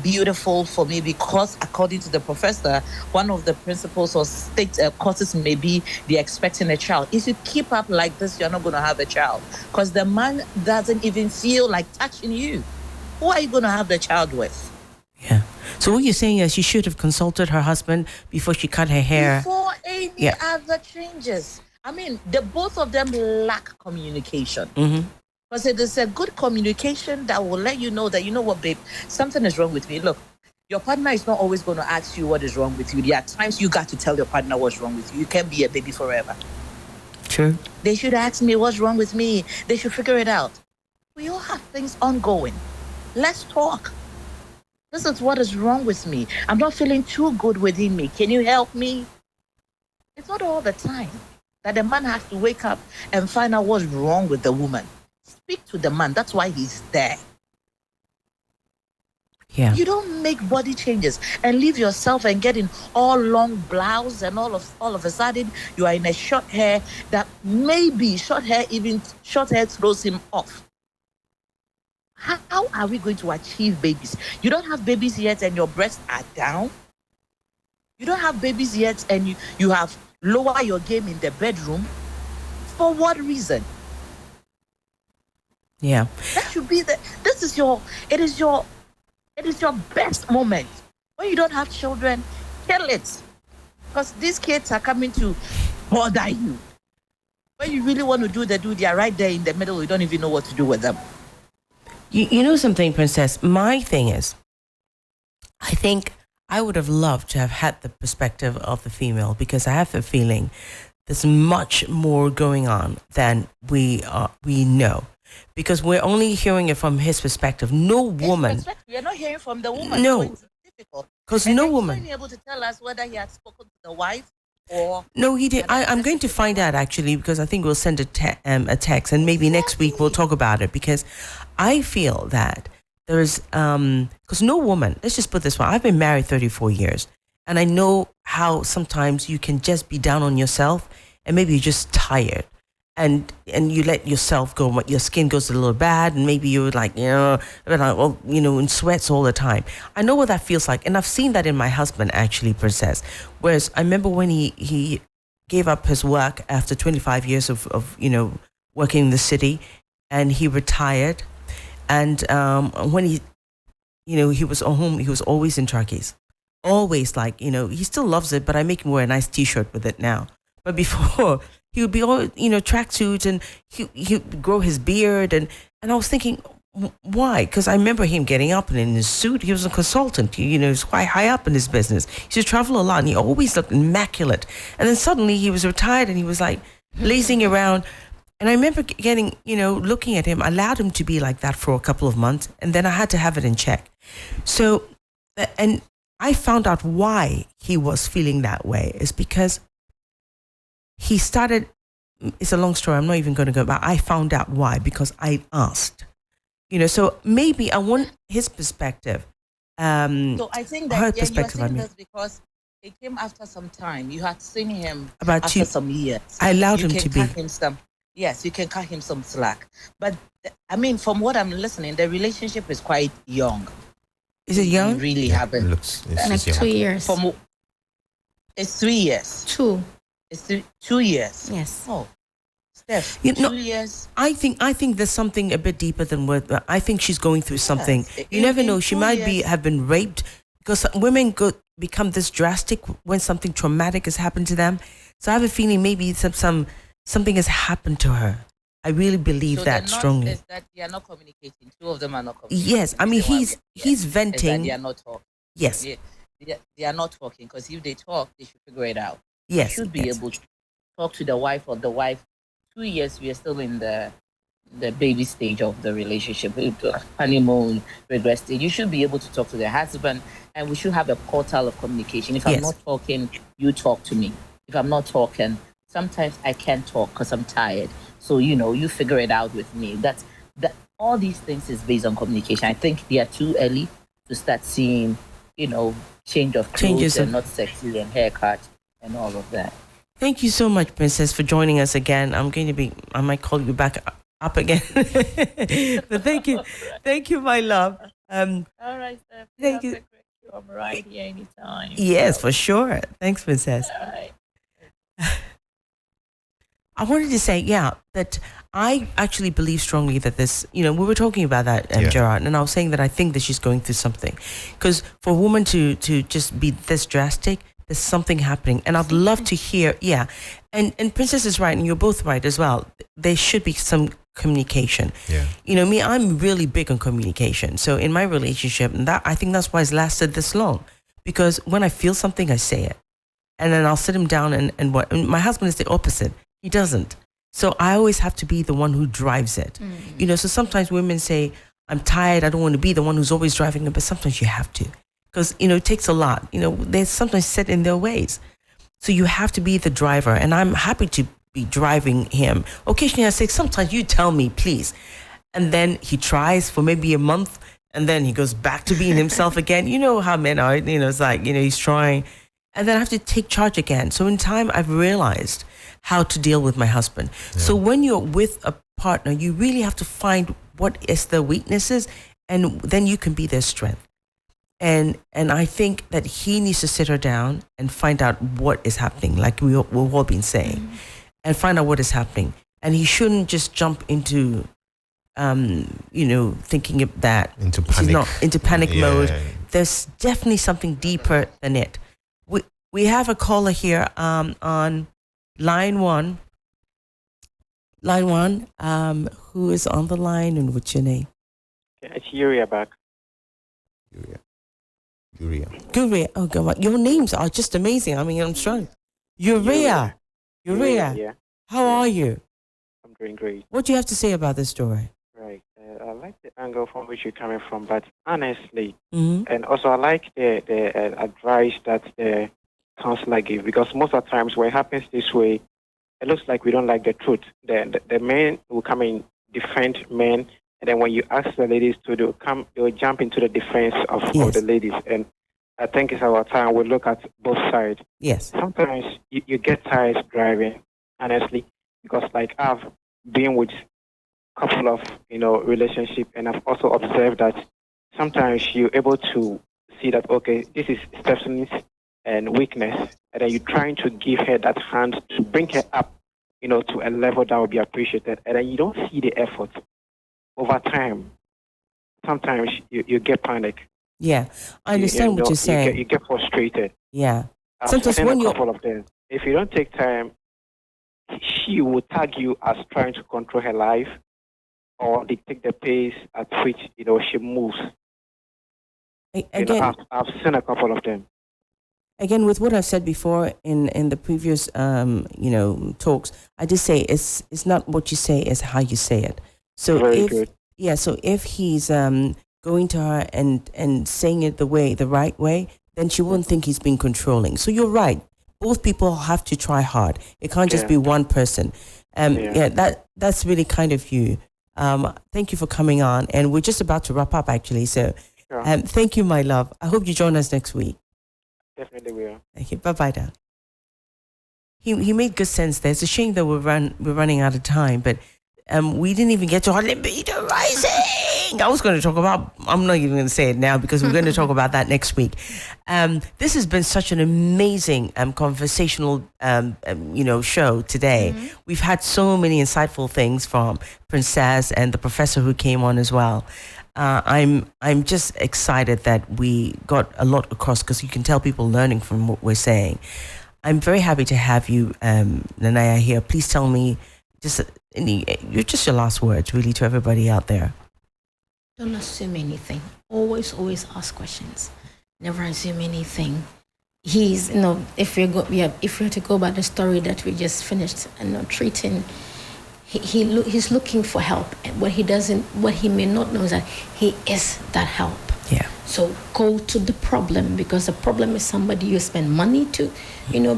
beautiful for me because, according to the professor, one of the principles or state causes may be the expecting a child. If you keep up like this, you're not going to have a child because the man doesn't even feel like touching you. Who are you going to have the child with? Yeah. So what you're saying is she should have consulted her husband before she cut her hair. Before any other changes. I mean, the both of them lack communication. Because it is a good communication that will let you know that, you know what, babe, something is wrong with me. Look, your partner is not always going to ask you what is wrong with you. There are times you got to tell your partner what's wrong with you. You can't be a baby forever. True. They should ask me what's wrong with me. They should figure it out. We all have things ongoing. Let's talk. This is what is wrong with me. I'm not feeling too good within me. Can you help me? It's not all the time that the man has to wake up and find out what's wrong with the woman. Speak to the man. That's why he's there. Yeah. You don't make body changes and leave yourself and get in all long blouse and all of a sudden you are in a short hair that maybe short hair throws him off. How are we going to achieve babies? You don't have babies yet and your breasts are down. You don't have babies yet and you have lower your game in the bedroom. For what reason? Yeah. That should be it is your best moment. When you don't have children, kill it. Because these kids are coming to bother you. When you really want to do they are right there in the middle. You don't even know what to do with them. You know something, Princess? My thing is, I think I would have loved to have had the perspective of the female, because I have the feeling there's much more going on than we know. Because we're only hearing it from his perspective. No woman. We are not hearing from the woman. No. So it's difficult. Because no woman. He's not able to tell us whether he had spoken to the wife or... No, he did. I'm going to find out, actually, because I think we'll send a text, and maybe next week we'll talk about it, because I feel that there's... Because no woman, let's just put it this way, I've been married 34 years, and I know how sometimes you can just be down on yourself, and maybe you're just tired. And you let yourself go, your skin goes a little bad, and maybe you're like, in sweats all the time. I know what that feels like, and I've seen that in my husband, actually, Princess. Whereas I remember when he gave up his work after 25 years of working in the city, and he retired, and when he was at home, he was always in trackies, always he still loves it, but I make him wear a nice T-shirt with it now. But before, he would be all, tracksuits, and he would grow his beard. And I was thinking, why? Because I remember him getting up and in his suit. He was a consultant. He was quite high up in his business. He used to travel a lot, and he always looked immaculate. And then suddenly he was retired, and he was like lazing around. And I remember getting, looking at him, I allowed him to be like that for a couple of months. And then I had to have it in check. So, and I found out why he was feeling that way is because he started, it's a long story, I'm not even going to go, but I found out why, because I asked. So maybe I want his perspective. So I think that her perspective, you are saying this because it came after some time. You had seen him about after some years. I allowed him to be. Yes, you can cut him some slack. But, from what I'm listening, the relationship is quite young. Is it young? You really haven't. Like 2 years. It's 3 years. 2. It's 2 years. Yes. Oh, Steph, 2 years. I think there's something a bit deeper than what. I think she's going through something. Yes. You never know. She might years. have been raped, because women become this drastic when something traumatic has happened to them. So I have a feeling maybe something has happened to her. I really believe that strongly. Is that they are not communicating. Two of them are not communicating. Yes, he's venting. They are not talking. Yes. They are not talking, because if they talk, they should figure it out. Yes. You should be able to talk to the wife, or the wife. 2 years, we are still in the baby stage of the relationship, honeymoon, regret stage. You should be able to talk to the husband, and we should have a portal of communication. If I'm not talking, you talk to me. If I'm not talking, sometimes I can't talk because I'm tired. So, you figure it out with me. All these things is based on communication. I think they are too early to start seeing, change of clothes and not sexy and haircut and all of that. Thank you so much, Princess, for joining us again. I might call you back up again. But thank you, my love. All right, Steph. Thank you. I'm right here anytime. Yes, for sure. Thanks, Princess. All right. I wanted to say, that I actually believe strongly that this, we were talking about that, Gerard, and I was saying that I think that she's going through something. Because for a woman to just be this drastic, there's something happening. And I'd love to hear, and Princess is right, and you're both right as well. There should be some communication. Yeah. Me, I'm really big on communication. So in my relationship, and I think that's why it's lasted this long. Because when I feel something, I say it. And then I'll sit him down and my husband is the opposite. He doesn't. So I always have to be the one who drives it. Mm-hmm. So sometimes women say, I'm tired, I don't want to be the one who's always driving it, but sometimes you have to. Because, it takes a lot. They're sometimes set in their ways. So you have to be the driver. And I'm happy to be driving him. Occasionally I say, sometimes you tell me, please. And then he tries for maybe a month. and then he goes back to being himself again. You know how men are, it's like, he's trying, and then I have to take charge again. So in time, I've realized how to deal with my husband. Yeah. So when you're with a partner, you really have to find what is their weaknesses, and then you can be their strength. And I think that he needs to sit her down and find out what is happening, like we've all been saying, and find out what is happening. And he shouldn't just jump into, thinking of that. Into panic. She's not into panic mode. There's definitely something deeper than it. We have a caller here on line one. Who is on the line, and what's your name? It's Yuria back. Guria. Oh God, your names are just amazing. I mean, I'm struggling. Urea. Yeah. How are you? I'm doing great. What do you have to say about this story? Right. I like the angle from which you're coming from, but honestly, and also I like the advice that the counselor gave, because most of the times when it happens this way, it looks like we don't like the truth. The men will come in defend men. And then when you ask the ladies to they'll jump into the defense of the ladies. And I think it's our time we look at both sides. Yes. Sometimes you get tired driving, honestly, because like I've been with a couple of, relationship, and I've also observed that sometimes you're able to see that, okay, this is Stephanie's and weakness, and then you're trying to give her that hand to bring her up, to a level that will be appreciated. And then you don't see the effort. Over time, sometimes you get panic. Yeah, I understand what you're saying. You get frustrated. Yeah. Sometimes when a couple of them, if you don't take time, she will tag you as trying to control her life or dictate the pace at which she moves. Again, I've seen a couple of them. Again, with what I've said before in the previous talks, I just say it's not what you say, it's how you say it. So if he's going to her and saying it the right way, then she won't think he's being controlling. So you're right. Both people have to try hard. It can't just be one person. That's really kind of you. Thank you for coming on, and we're just about to wrap up actually. So thank you, my love. I hope you join us next week. Definitely will. Thank you. Bye, Dan. He made good sense there. It's a shame that we're running out of time, but we didn't even get to our libido rising. I was going to talk about, I'm not even going to say it now because we're going to talk about that next week. This has been such an amazing conversational show today. Mm-hmm. We've had so many insightful things from Princess and the professor who came on as well. I'm just excited that we got a lot across, because you can tell people learning from what we're saying. I'm very happy to have you, Nanaya, here. Please tell me your last words, really, to everybody out there. Don't assume anything. Always ask questions. Never assume anything. He's, if we're to go by the story that we just finished and treating, he's looking for help, and what he may not know is that he is that help. Yeah. So go to the problem, because the problem is somebody you spend money to,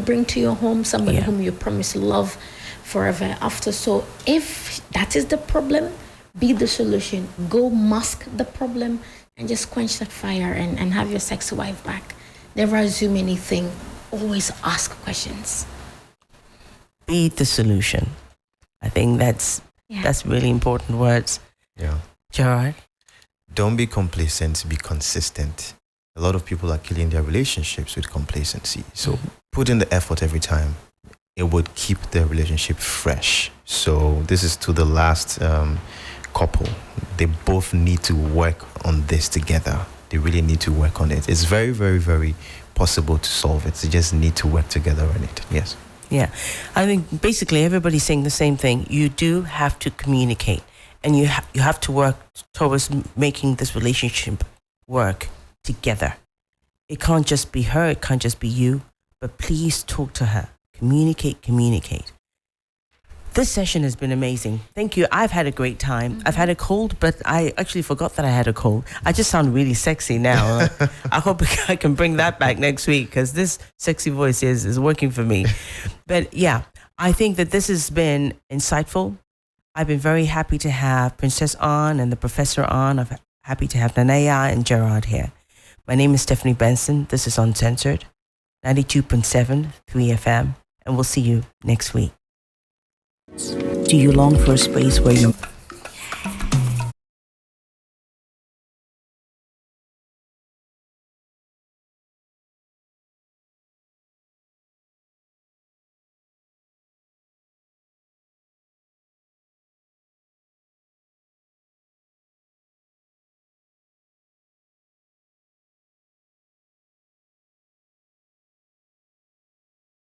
bring to your home, somebody whom you promise love forever after. So if that is the problem, be the solution. Go mask the problem and just quench that fire and have your sexy wife back. Never assume anything. Always ask questions. Be the solution. I think that's really important words. Yeah. Gerard? Don't be complacent, be consistent. A lot of people are killing their relationships with complacency. So put in the effort every time. It would keep the relationship fresh. So this is to the last couple. They both need to work on this together. They really need to work on it. It's very, very, very possible to solve it. They just need to work together on it. Yes. Yeah. I think basically everybody's saying the same thing. You do have to communicate, and you have to work towards making this relationship work together. It can't just be her. It can't just be you. But please talk to her. Communicate. This session has been amazing. Thank you. I've had a great time. I've had a cold, but I actually forgot that I had a cold. I just sound really sexy now. I hope I can bring that back next week, because this sexy voice is working for me. But yeah, I think that this has been insightful. I've been very happy to have Princess on and the professor on. I've happy to have Nanaya and Gerard here. My name is Stephanie Benson. This is Uncensored, 92.7 3 FM, and we'll see you next week. Do you long for a space where you